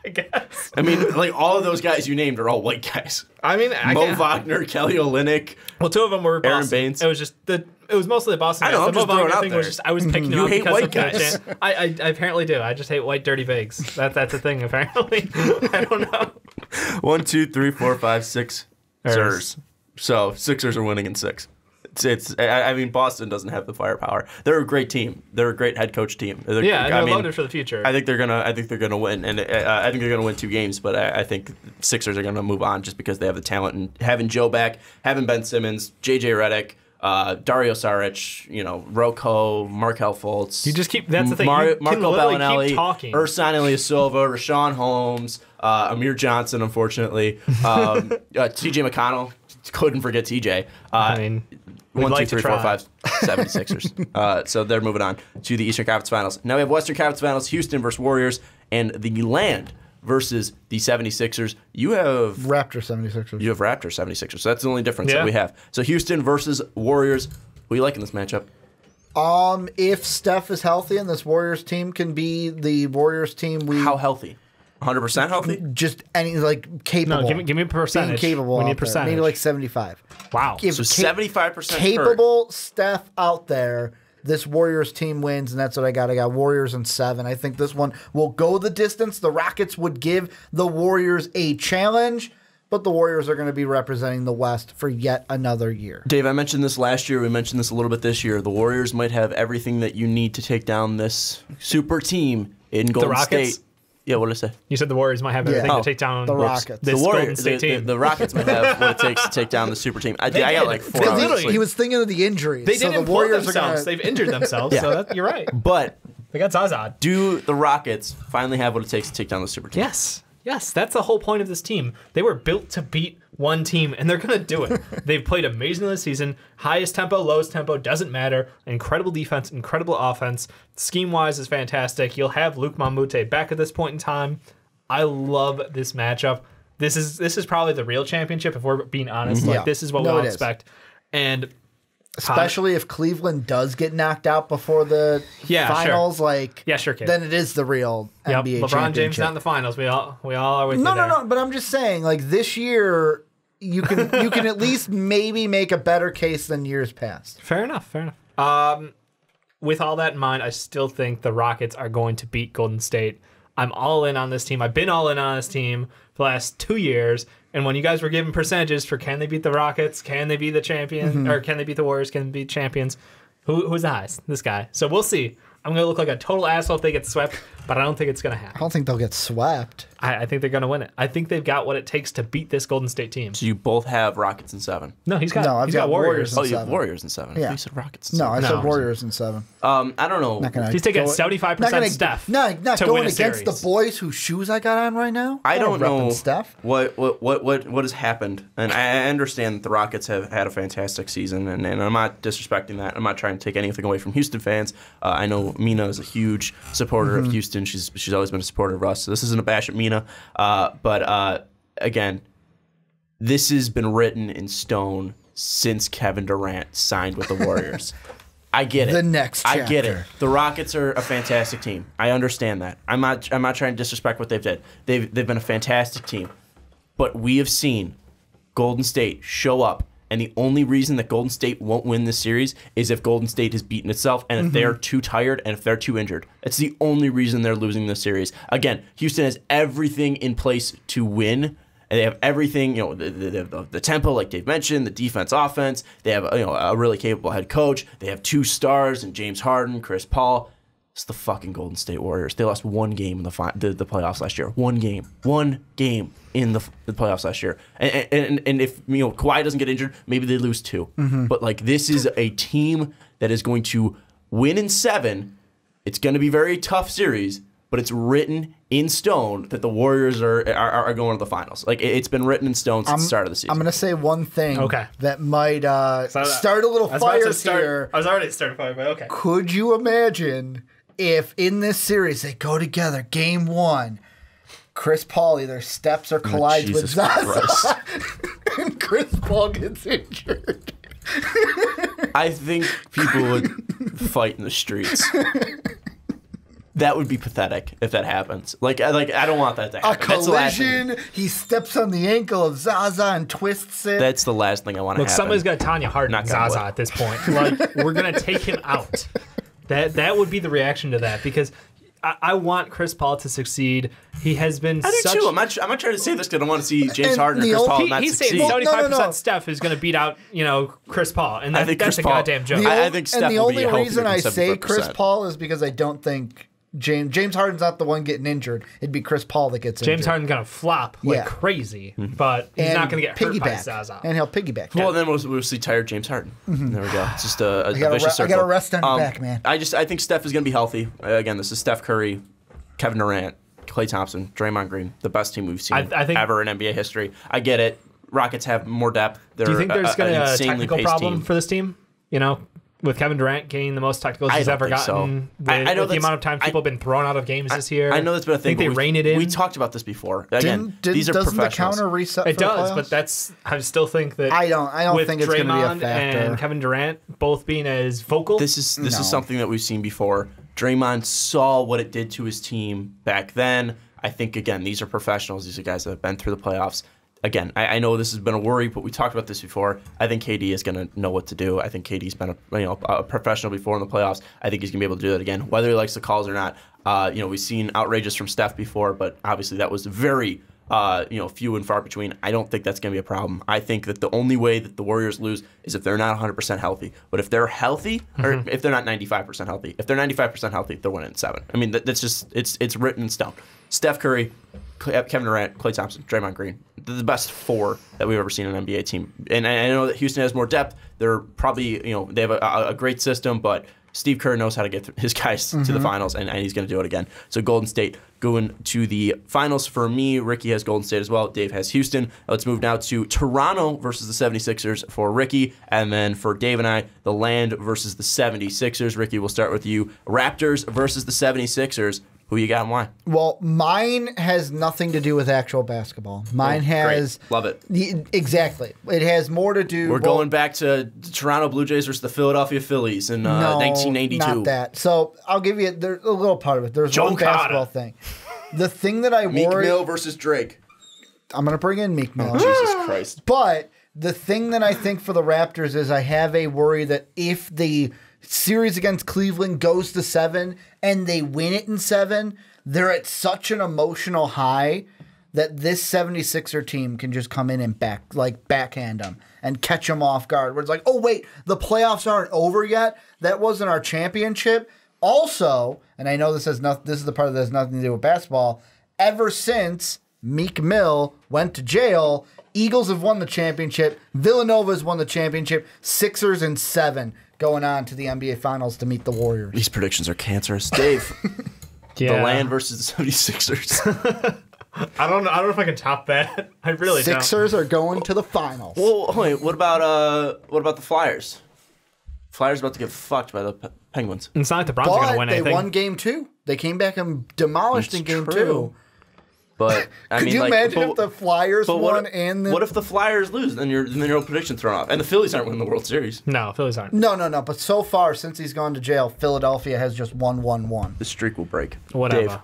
Speaker 4: I guess.
Speaker 2: I mean, like all of those guys you named are all white guys.
Speaker 4: I mean,
Speaker 2: Mo Wagner, Kelly Olynyk.
Speaker 4: Well, two of them were Boston.
Speaker 2: Aaron Baines.
Speaker 4: It was just it was mostly the Boston.
Speaker 2: I know. I'm
Speaker 4: the
Speaker 2: just
Speaker 4: Mo
Speaker 2: throwing
Speaker 4: Wagner
Speaker 2: out
Speaker 4: thing
Speaker 2: there.
Speaker 4: was just I was picking
Speaker 2: You
Speaker 4: them
Speaker 2: hate
Speaker 4: because
Speaker 2: white
Speaker 4: of
Speaker 2: guys.
Speaker 4: I apparently do. I just hate white dirty bigs. That's a thing apparently. I don't know.
Speaker 2: 1, 2, 3, 4, 5, 6 Sixers. So Sixers are winning in 6. I mean, Boston doesn't have the firepower. They're a great team. They're a great head coach team.
Speaker 4: They're loaded for the future.
Speaker 2: I think they're gonna win, and I think they're gonna win 2 games. But I think Sixers are gonna move on just because they have the talent and having Joe back, having Ben Simmons, JJ Redick, Dario Saric, Rocco, Markelle Fultz.
Speaker 4: You just keep. That's the thing.
Speaker 2: Marco
Speaker 4: Bellinelli, keep talking.
Speaker 2: Ersan Ilyasova, Rashawn Holmes, Amir Johnson, unfortunately, T.J. McConnell. Couldn't forget TJ.
Speaker 4: I mean,
Speaker 2: 1, 2, 3, 4, 5, 7 Sixers. So they're moving on to the Eastern Conference Finals. Now we have Western Conference Finals, Houston versus Warriors, and the Land versus the 76ers. You have
Speaker 3: Raptor 76ers.
Speaker 2: You have Raptor 76ers. So that's the only difference that we have. So Houston versus Warriors. Who you like in this matchup?
Speaker 3: If Steph is healthy and this Warriors team can be the Warriors team,
Speaker 2: How healthy? 100% healthy?
Speaker 3: Just capable.
Speaker 4: No, give me a percentage.
Speaker 3: Being capable.
Speaker 4: We need percentage.
Speaker 3: Maybe like 75.
Speaker 4: Wow.
Speaker 2: So 75%
Speaker 3: capable Steph out there. This Warriors team wins, and that's what I got. I got Warriors in 7. I think this one will go the distance. The Rockets would give the Warriors a challenge, but the Warriors are going to be representing the West for yet another year.
Speaker 2: Dave, I mentioned this last year. We mentioned this a little bit this year. The Warriors might have everything that you need to take down this super team in Golden State. Yeah, what did I say?
Speaker 4: You said the Warriors might have everything to take down
Speaker 3: the Rockets.
Speaker 4: This Golden State team.
Speaker 2: The Rockets might have what it takes to take down the super team. I got like 4 hours.
Speaker 3: He was thinking of the injuries.
Speaker 4: They didn't
Speaker 3: the Warriors
Speaker 4: themselves. They've injured themselves, so you're right.
Speaker 2: But
Speaker 4: they got Zaza.
Speaker 2: Do the Rockets finally have what it takes to take down the super team?
Speaker 4: Yes, that's the whole point of this team. They were built to beat one team, and they're going to do it. They've played amazingly this season. Highest tempo, lowest tempo, doesn't matter. Incredible defense, incredible offense. Scheme-wise is fantastic. You'll have Luke Mamute back at this point in time. I love this matchup. This is probably the real championship, if we're being honest. Like, this is what we'll expect. And
Speaker 3: especially if Cleveland does get knocked out before the finals, then it is the real NBA
Speaker 4: LeBron
Speaker 3: championship.
Speaker 4: James not in the finals. We all are with you there.
Speaker 3: No. But I'm just saying, like this year, you can at least maybe make a better case than years past.
Speaker 4: Fair enough. With all that in mind, I still think the Rockets are going to beat Golden State. I'm all in on this team. I've been all in on this team for the last 2 years. And when you guys were giving percentages for can they beat the Rockets, can they be the champion, or can they beat the Warriors, can they be champions, who's the highest? This guy. So we'll see. I'm going to look like a total asshole if they get swept, but I don't think it's going to happen.
Speaker 3: I don't think they'll get swept.
Speaker 4: I think they're going to win it. I think they've got what it takes to beat this Golden State team.
Speaker 2: So you both have Rockets in 7?
Speaker 4: No,
Speaker 3: I've got Warriors.
Speaker 2: Oh, you have Warriors in 7.
Speaker 3: Yeah.
Speaker 2: You said Rockets in 7.
Speaker 3: No, I said Warriors in 7.
Speaker 2: I don't know.
Speaker 4: He's taking 75% Steph.
Speaker 3: Not going against
Speaker 4: series.
Speaker 3: the boys whose shoes I got on right now.
Speaker 2: I don't know
Speaker 3: Steph.
Speaker 2: what has happened, and I understand that the Rockets have had a fantastic season, and I'm not disrespecting that. I'm not trying to take anything away from Houston fans. I know Mina is a huge supporter of Houston. She's always been a supporter of us. So this isn't a bash at Mina, but again, this has been written in stone since Kevin Durant signed with the Warriors. I get it.
Speaker 3: The next chapter.
Speaker 2: I get it. The Rockets are a fantastic team. I understand that. I'm not trying to disrespect what they've done. They've been a fantastic team. But we have seen Golden State show up and the only reason that Golden State won't win this series is if Golden State has beaten itself and if they're too tired and if they're too injured. It's the only reason they're losing this series. Again, Houston has everything in place to win. And they have everything, the tempo, like Dave mentioned, the defense, offense. They have a really capable head coach. They have 2 stars in James Harden, Chris Paul. It's the fucking Golden State Warriors. They lost 1 game in the playoffs last year. 1 game in the playoffs last year. And if Kawhi doesn't get injured, maybe they lose 2. But like this is a team that is going to win in 7. It's going to be a very tough series. But it's written in stone that the Warriors are going to the finals. Like it's been written in stone since the start of the season.
Speaker 3: I'm going to say one thing that might start a little fire here.
Speaker 4: I was already starting fire, but okay.
Speaker 3: Could you imagine if in this series they go together, game 1, Chris Paul either steps or collides with Zaza, and Chris Paul gets injured?
Speaker 2: I think people would fight in the streets. That would be pathetic if that happens. Like I don't want that to happen.
Speaker 3: A collision. He steps on the ankle of Zaza and twists it.
Speaker 2: That's the last thing I want to happen.
Speaker 4: Look, somebody's got Tanya Harding and Zaza at this point. Like we're gonna take him out. That would be the reaction to that because I want Chris Paul to succeed. He has been.
Speaker 2: I do too. I'm not trying to say this because I want to see James Harden and Chris Paul not
Speaker 4: he's
Speaker 2: succeed.
Speaker 4: He's saying 75% Steph is going to beat out Chris Paul, and that's a goddamn joke.
Speaker 2: I think Steph
Speaker 3: and the
Speaker 2: will be
Speaker 3: only reason I
Speaker 2: 75%.
Speaker 3: say Chris Paul is because I don't think James Harden's not the one getting injured. It'd be Chris Paul that gets injured.
Speaker 4: James Harden's going to flop like crazy, but he's not going to get hurt by Zaza.
Speaker 3: And he'll piggyback.
Speaker 2: Well, then we'll see tired James Harden. There we go. It's just a vicious circle.
Speaker 3: I got to rest on your back, man.
Speaker 2: I think Steph is going to be healthy. Again, this is Steph Curry, Kevin Durant, Klay Thompson, Draymond Green, the best team we've seen ever in NBA history. I get it. Rockets have more depth.
Speaker 4: Do you think there's going to be a technical problem for this team? With Kevin Durant getting the most technicals he's ever gotten,
Speaker 2: I know
Speaker 4: with the amount of time people have been thrown out of games this year.
Speaker 2: I know that's been a thing.
Speaker 4: I think they rein it in.
Speaker 2: We talked about this before. Again, these are
Speaker 3: doesn't
Speaker 2: professionals.
Speaker 3: The counter reset?
Speaker 4: It does, but I still think that
Speaker 3: I don't think it's going to be a factor.
Speaker 4: And Kevin Durant both being as vocal.
Speaker 2: This is something that we've seen before. Draymond saw what it did to his team back then. I think again, these are professionals. These are guys that have been through the playoffs. Again, I know this has been a worry, but we talked about this before. I think KD is going to know what to do. I think KD's been a professional before in the playoffs. I think he's going to be able to do that again, whether he likes the calls or not. We've seen outrageous from Steph before, but obviously that was very few and far between. I don't think that's going to be a problem. I think that the only way that the Warriors lose is if they're not 100% healthy. But if they're healthy, or if they're not 95% healthy, if they're 95% healthy, they're winning in 7. I mean, that's just it's written in stone. Steph Curry, Kevin Durant, Klay Thompson, Draymond Green. They're the best 4 that we've ever seen in an NBA team. And I know that Houston has more depth. They're probably, they have a great system, but Steve Kerr knows how to get his guys to the finals, and he's going to do it again. So Golden State going to the finals for me. Ricky has Golden State as well. Dave has Houston. Let's move now to Toronto versus the 76ers for Ricky. And then for Dave and I, the Land versus the 76ers. Ricky, we'll start with you. Raptors versus the 76ers. Who you got and why?
Speaker 3: Well, mine has nothing to do with actual basketball. Mine has...
Speaker 2: Great. Love it.
Speaker 3: Exactly. It has more to do...
Speaker 2: We're going back to the Toronto Blue Jays versus the Philadelphia Phillies in 1992.
Speaker 3: Not that. So I'll give you a little part of it. There's one basketball thing. The thing that I worry...
Speaker 2: Meek Mill versus Drake.
Speaker 3: I'm going to bring in Meek Mill.
Speaker 2: Oh, Jesus Christ.
Speaker 3: But the thing that I think for the Raptors is I have a worry that if the series against Cleveland goes to 7 and they win it in 7, they're at such an emotional high that this 76er team can just come in and backhand them and catch them off guard. Where it's like, oh, wait, the playoffs aren't over yet? That wasn't our championship? Also, and I know this is the part that has nothing to do with basketball, ever since Meek Mill went to jail, Eagles have won the championship. Villanova's won the championship. Sixers in 7 going on to the NBA Finals to meet the Warriors.
Speaker 2: These predictions are cancerous. Dave, the Land versus the 76ers.
Speaker 4: I don't know if I can top that. I really don't.
Speaker 3: Sixers are going to the finals.
Speaker 2: Well, wait, what about the Flyers? Flyers about to get fucked by the Penguins.
Speaker 4: It's not like the Browns are going to win anything.
Speaker 3: They won game 2. They came back and demolished in game 2.
Speaker 2: But
Speaker 3: could you imagine if the Flyers won and
Speaker 2: what if the Flyers lose? Then your whole prediction thrown off, and the Phillies aren't winning the World Series.
Speaker 4: No, Phillies aren't.
Speaker 3: No. But so far, since he's gone to jail, Philadelphia has just won 1-1.
Speaker 2: The streak will break.
Speaker 4: Whatever.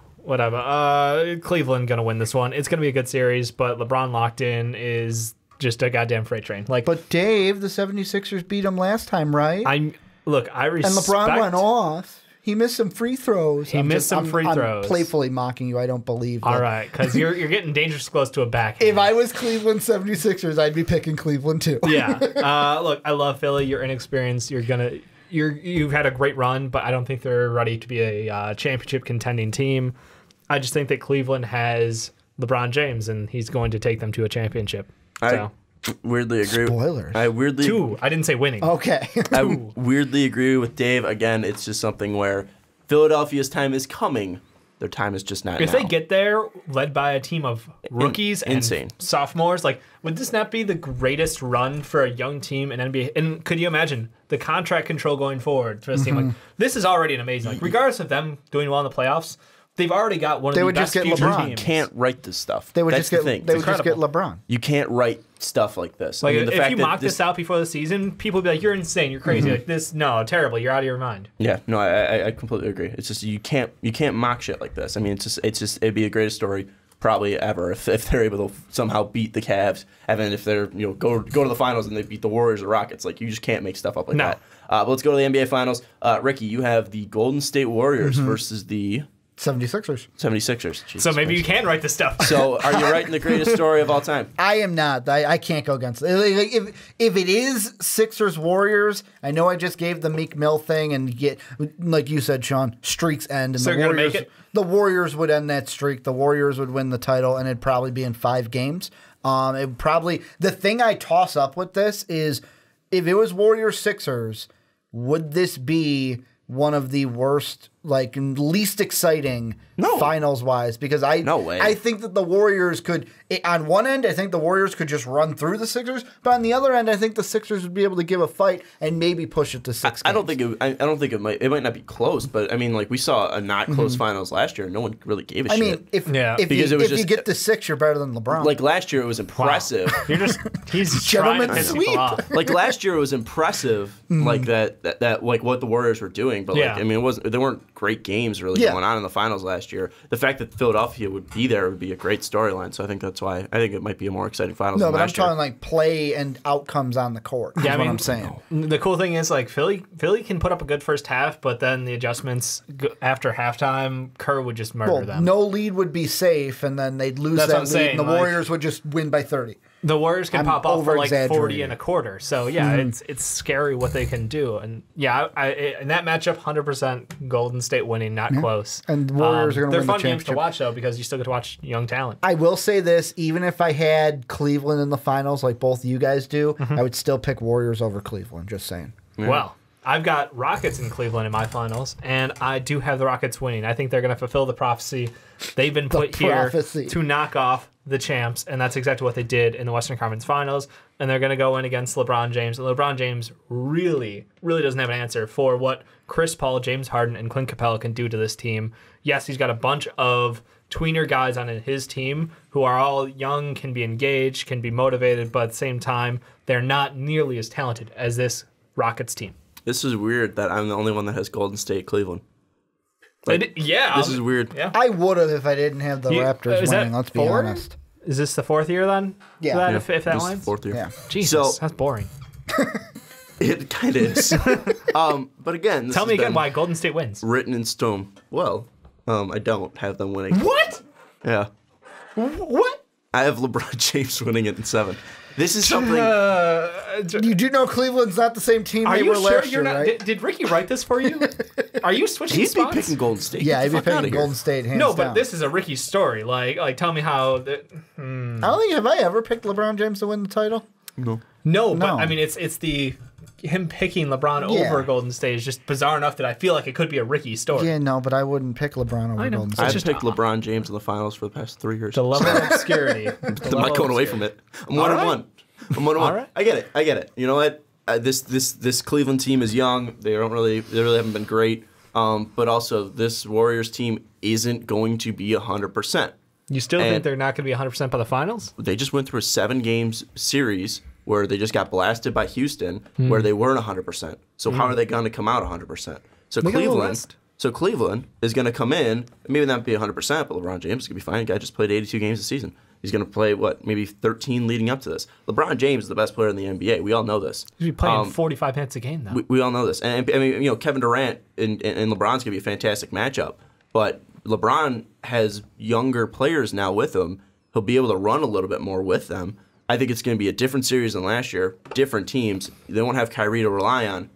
Speaker 4: Cleveland gonna win this one. It's gonna be a good series, but LeBron locked in is just a goddamn freight train. Like,
Speaker 3: But Dave, the 76ers beat them last time, right?
Speaker 4: I respect.
Speaker 3: And LeBron went off. He missed some free throws.
Speaker 4: He missed some free throws.
Speaker 3: I'm playfully mocking you. I don't believe that.
Speaker 4: All right, because you're getting dangerous close to a backhand.
Speaker 3: If I was Cleveland 76ers, I'd be picking Cleveland too.
Speaker 4: Yeah. Look, I love Philly. You're inexperienced. You've had a great run, but I don't think they're ready to be a championship contending team. I just think that Cleveland has LeBron James, and he's going to take them to a championship. So.
Speaker 2: I weirdly agree.
Speaker 3: Spoilers.
Speaker 4: Two. I didn't say winning.
Speaker 3: Okay.
Speaker 2: I weirdly agree with Dave. Again, it's just something where Philadelphia's time is coming. Their time is just not
Speaker 4: If
Speaker 2: now.
Speaker 4: they get there, led by a team of rookies and
Speaker 2: insane
Speaker 4: sophomores, like, would this not be the greatest run for a young team in NBA? And could you imagine the contract control going forward for this team? Like, this is already an amazing. Like, regardless of them doing well in the playoffs, they've already got one of the best future
Speaker 3: LeBron.
Speaker 4: teams.
Speaker 2: You can't write this stuff.
Speaker 3: They would
Speaker 2: That's
Speaker 3: just
Speaker 2: the thing.
Speaker 3: get. They would just get LeBron.
Speaker 2: You can't write stuff like this.
Speaker 4: Like,
Speaker 2: I mean, the
Speaker 4: if
Speaker 2: fact
Speaker 4: you
Speaker 2: that
Speaker 4: mock this out before the season, people would be like, "You're insane. You're crazy. Like this, no, terrible. You're out of your mind."
Speaker 2: Yeah, no, I completely agree. It's just you can't mock shit like this. I mean, it'd be the greatest story probably ever if they're able to somehow beat the Cavs, and then if they're go to the finals and they beat the Warriors or Rockets. Like, you just can't make stuff up like that. But let's go to the NBA Finals. Ricky, you have the Golden State Warriors versus the
Speaker 3: 76ers.
Speaker 2: 76ers. Jesus
Speaker 4: So maybe
Speaker 2: Christ.
Speaker 4: you can write this stuff.
Speaker 2: So are you writing the greatest story of all time?
Speaker 3: I am not. I can't go against it. Like, if it is Sixers Warriors, I know I just gave the Meek Mill thing and get, like you said, Sean, streaks end. And
Speaker 4: So you're going to make it?
Speaker 3: The Warriors would end that streak. The Warriors would win the title, and it'd probably be in 5 games. The thing I toss up with this is, if it was Warriors Sixers, would this be one of the worst, like, least exciting finals wise? Because
Speaker 2: No way.
Speaker 3: I think that the Warriors could, on one end, I think the Warriors could just run through the Sixers, but on the other end, I think the Sixers would be able to give a fight and maybe push it to 6 games.
Speaker 2: I don't think it might not be close, but I mean, like, we saw a not close finals last year, and no one really gave a shit.
Speaker 3: I mean, if
Speaker 2: Because it was
Speaker 3: you
Speaker 2: just-
Speaker 3: get to 6, you're better than LeBron.
Speaker 2: Like, last year it was impressive.
Speaker 4: He's trying to
Speaker 3: Gentleman's
Speaker 4: piss people
Speaker 3: sweep.
Speaker 4: off.
Speaker 2: Like, last year it was impressive, like that like what the Warriors were doing, but
Speaker 4: Yeah.
Speaker 2: like, I mean, there weren't great games really going on in the finals last year. The fact that Philadelphia would be there would be a great storyline, so I think that's why I think it might be a more exciting finals
Speaker 3: no,
Speaker 2: than
Speaker 3: but I'm
Speaker 2: last year.
Speaker 3: talking like play and outcomes on the court.
Speaker 4: Yeah,
Speaker 3: What I'm saying.
Speaker 4: The cool thing is, like, Philly can put up a good first half, but then the adjustments after halftime, Kerr would just murder them.
Speaker 3: No lead would be safe, and then they'd lose
Speaker 4: That's what
Speaker 3: that
Speaker 4: I'm
Speaker 3: lead,
Speaker 4: saying,
Speaker 3: and the
Speaker 4: like-
Speaker 3: Warriors would just win by 30.
Speaker 4: The Warriors can
Speaker 3: I'm
Speaker 4: pop off for like 40
Speaker 3: over-exaggerating.
Speaker 4: and a quarter. So yeah, it's scary what they can do. And yeah, in that matchup, 100% Golden State winning, not close.
Speaker 3: And the Warriors are gonna
Speaker 4: They're
Speaker 3: win the
Speaker 4: fun games to
Speaker 3: championship.
Speaker 4: watch though, because you still get to watch young talent.
Speaker 3: I will say this, even if I had Cleveland in the finals like both you guys do, I would still pick Warriors over Cleveland, just saying.
Speaker 4: Well, I've got Rockets in Cleveland in my finals, and I do have the Rockets winning. I think they're going to fulfill the prophecy. They've been put here
Speaker 3: prophecy.
Speaker 4: to knock off the champs, and that's exactly what they did in the Western Conference Finals. And they're going to go in against LeBron James. And LeBron James really doesn't have an answer for what Chris Paul, James Harden, and Clint Capella can do to this team. Yes, he's got a bunch of tweener guys on his team who are all young, can be engaged, can be motivated, but at the same time, they're not nearly as talented as this Rockets team.
Speaker 2: This is weird that I'm the only one that has Golden State Cleveland.
Speaker 4: This
Speaker 2: is weird.
Speaker 4: Yeah.
Speaker 3: I would have if I didn't have the Raptors
Speaker 4: is that
Speaker 3: winning, let's be
Speaker 4: 4?
Speaker 3: honest.
Speaker 4: Is this the 4th year then?
Speaker 3: Yeah.
Speaker 4: For that,
Speaker 3: Yeah.
Speaker 4: if that
Speaker 2: This is
Speaker 4: lines?
Speaker 2: fourth year.
Speaker 3: Yeah.
Speaker 4: Jesus,
Speaker 2: So-
Speaker 4: that's boring.
Speaker 2: It kind of is. But again, this
Speaker 4: Tell me
Speaker 2: has
Speaker 4: again
Speaker 2: been
Speaker 4: why Golden State wins.
Speaker 2: written in stone. Well, I don't have them winning.
Speaker 4: What?
Speaker 2: Yeah.
Speaker 4: What?
Speaker 2: I have LeBron James winning it in 7. This is something.
Speaker 3: You do know Cleveland's not the same team
Speaker 4: Are
Speaker 3: they
Speaker 4: you
Speaker 3: were
Speaker 4: sure
Speaker 3: last
Speaker 4: you're
Speaker 3: year,
Speaker 4: not?
Speaker 3: right?
Speaker 4: Did Ricky write this for you? Are you switching
Speaker 2: He'd be
Speaker 4: spots?
Speaker 2: picking Golden State.
Speaker 3: Yeah,
Speaker 2: Get
Speaker 3: I'd
Speaker 2: the
Speaker 3: be
Speaker 2: fuck outta
Speaker 3: picking
Speaker 2: here.
Speaker 3: Golden State hands
Speaker 4: No, but
Speaker 3: down.
Speaker 4: this is a Ricky story. Like tell me how.
Speaker 3: I don't think, have I ever picked LeBron James to win the title?
Speaker 2: No.
Speaker 4: No, but
Speaker 3: No.
Speaker 4: I mean, it's the him picking LeBron
Speaker 3: Yeah.
Speaker 4: over Golden State is just bizarre enough that I feel like it could be a Ricky story.
Speaker 3: Yeah, no, but I wouldn't pick LeBron over
Speaker 4: I know.
Speaker 3: Golden
Speaker 4: It's
Speaker 2: I've
Speaker 3: State.
Speaker 4: just-
Speaker 2: picked LeBron James in the finals for the past 3 years.
Speaker 4: The level of obscurity.
Speaker 2: I'm not going away from it. I'm 1-1. I'm 1-1.
Speaker 4: All right.
Speaker 2: I get it. You know what? This Cleveland team is young. They really haven't been great. But also this Warriors team isn't going to be 100%.
Speaker 4: You still think they're not going to be 100% by the finals?
Speaker 2: They just went through a 7-game series where they just got blasted by Houston, where they weren't 100%. So how are they going to come out 100%? So
Speaker 4: They got a little
Speaker 2: Cleveland,
Speaker 4: rest.
Speaker 2: So Cleveland is going to come in, maybe not be 100%, but LeBron James is going to be fine. The guy just played 82 games this season. He's going to play, maybe 13 leading up to this. LeBron James is the best player in the NBA. We all know this.
Speaker 4: He's playing 45 minutes a game, though.
Speaker 2: We all know this. And I mean, Kevin Durant and LeBron's going to be a fantastic matchup. But LeBron has younger players now with him. He'll be able to run a little bit more with them. I think it's going to be a different series than last year. Different teams. They won't have Kyrie to rely on.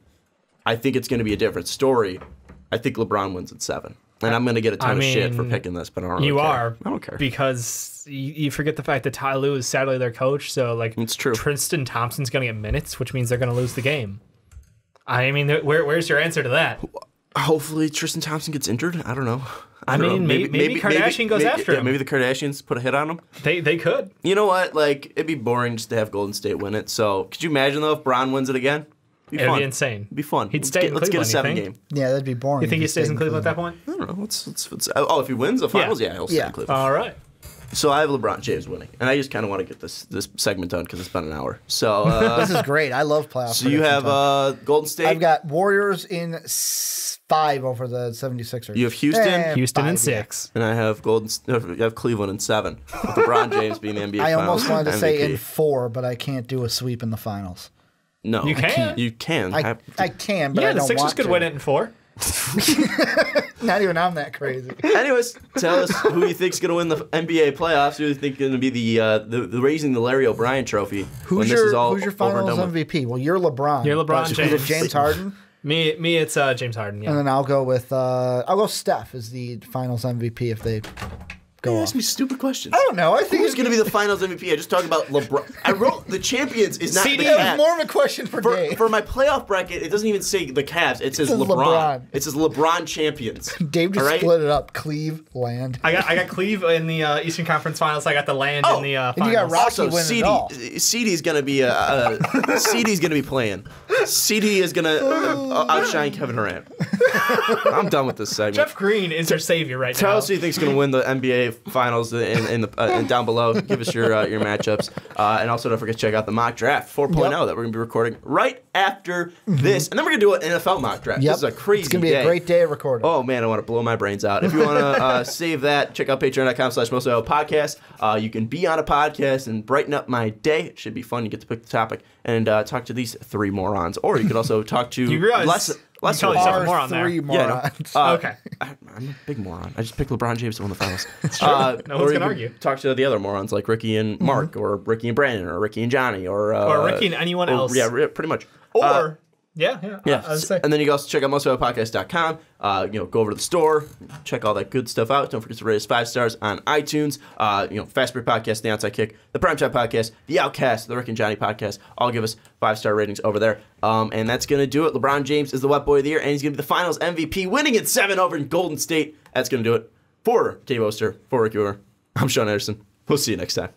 Speaker 2: I think it's going to be a different story. I think LeBron wins at 7. And I'm going to get a ton of shit for picking this, but I don't really care. I don't care.
Speaker 4: Because you forget the fact that Ty Lue is sadly their coach, so
Speaker 2: it's true.
Speaker 4: Tristan Thompson's going to get minutes, which means they're going to lose the game. I mean, where's your answer to that?
Speaker 2: Hopefully Tristan Thompson gets injured. I don't know.
Speaker 4: Maybe Kardashian goes after him.
Speaker 2: Maybe the Kardashians put a hit on him.
Speaker 4: They could.
Speaker 2: You know what? It'd be boring just to have Golden State win it. So could you imagine, though, if Bron wins it again?
Speaker 4: It'd be insane.
Speaker 2: It'd be fun.
Speaker 4: He'd stay in Cleveland.
Speaker 2: Let's get a 7 game.
Speaker 3: Yeah, that'd be boring.
Speaker 4: You think he stays in Cleveland at that point?
Speaker 2: I don't know. If he wins the finals, he'll stay in Cleveland.
Speaker 4: All right.
Speaker 2: So I have LeBron James winning, and I just kind of want to get this segment done because it's been an hour. So
Speaker 3: this is great. I love playoffs.
Speaker 2: So you have Golden State.
Speaker 3: I've got Warriors in 5 over the 76ers.
Speaker 2: You have Houston
Speaker 4: in 6,
Speaker 2: and I have Cleveland in 7. With LeBron James being the NBA.
Speaker 3: I almost wanted to say
Speaker 2: MVP.
Speaker 3: in 4, but I can't do a sweep in the finals.
Speaker 2: No,
Speaker 4: you can.
Speaker 2: You can.
Speaker 3: I can, but I don't want to.
Speaker 4: Yeah, the Sixers could win it in 4.
Speaker 3: Not even I'm that crazy.
Speaker 2: Anyways, tell us who you think's going to win the NBA playoffs. Who you think is going to be the raising the Larry O'Brien Trophy?
Speaker 3: Who's your finals MVP? Well, you're LeBron.
Speaker 4: You're LeBron James.
Speaker 3: Is it James Harden?
Speaker 4: Me, it's James Harden. Yeah.
Speaker 3: And then I'll go with Steph as the finals MVP if they go off.
Speaker 2: Ask me stupid questions.
Speaker 3: I don't know. I think
Speaker 2: who's going to be the finals MVP? I just talked about LeBron. I wrote the champions is not the Cavs.
Speaker 3: That was more of a question for Dave.
Speaker 2: For my playoff bracket, it doesn't even say the Cavs. It says LeBron. It says LeBron champions.
Speaker 3: Dave just split it up. Cleveland.
Speaker 4: I got Cleve in the Eastern Conference Finals. I got the Land in the finals.
Speaker 3: And you got Rocky winning it all.
Speaker 2: CD's going to be CD's going to be playing. CD is going to outshine Kevin Durant. I'm done with this segment.
Speaker 4: Jeff Green is your savior right now.
Speaker 2: Tell us who you think's going to win the NBA Finals and down below. Give us your matchups. And also don't forget to check out the mock draft 4.0 that we're going to be recording right after this. And then we're going to do an NFL mock draft. This is a crazy day.
Speaker 3: It's going to be a great day of recording.
Speaker 2: Oh, man, I want to blow my brains out. If you want to save that, check out patreon.com/mostvaluable-podcast. You can be on a podcast and brighten up my day. It should be fun. You get to pick the topic and talk to these 3 morons. Or you could also talk to less
Speaker 4: tell yourself more on there.
Speaker 3: 3 morons.
Speaker 2: Okay. I'm a big moron. I just picked LeBron James to win the finals.
Speaker 4: It's true. No one's going to argue.
Speaker 2: Talk to the other morons like Ricky and Mark, or Ricky and Brandon, or Ricky and Johnny, or
Speaker 4: Ricky and anyone else.
Speaker 2: Yeah, pretty much.
Speaker 4: Or yeah.
Speaker 2: And then you can also check out mostvaluablepodcast.com. Go over to the store, check all that good stuff out. Don't forget to rate us 5 stars on iTunes. Fast Break Podcast, The Outside Kick, the Primetime Podcast, The Outcast, the Rick and Johnny Podcast. All give us 5-star ratings over there. And that's going to do it. LeBron James is the Wet Boy of the Year, and he's going to be the Finals MVP, winning at 7 over in Golden State. That's going to do it. For Dave Oster, for Rick Widmer, I'm Sean Anderson. We'll see you next time.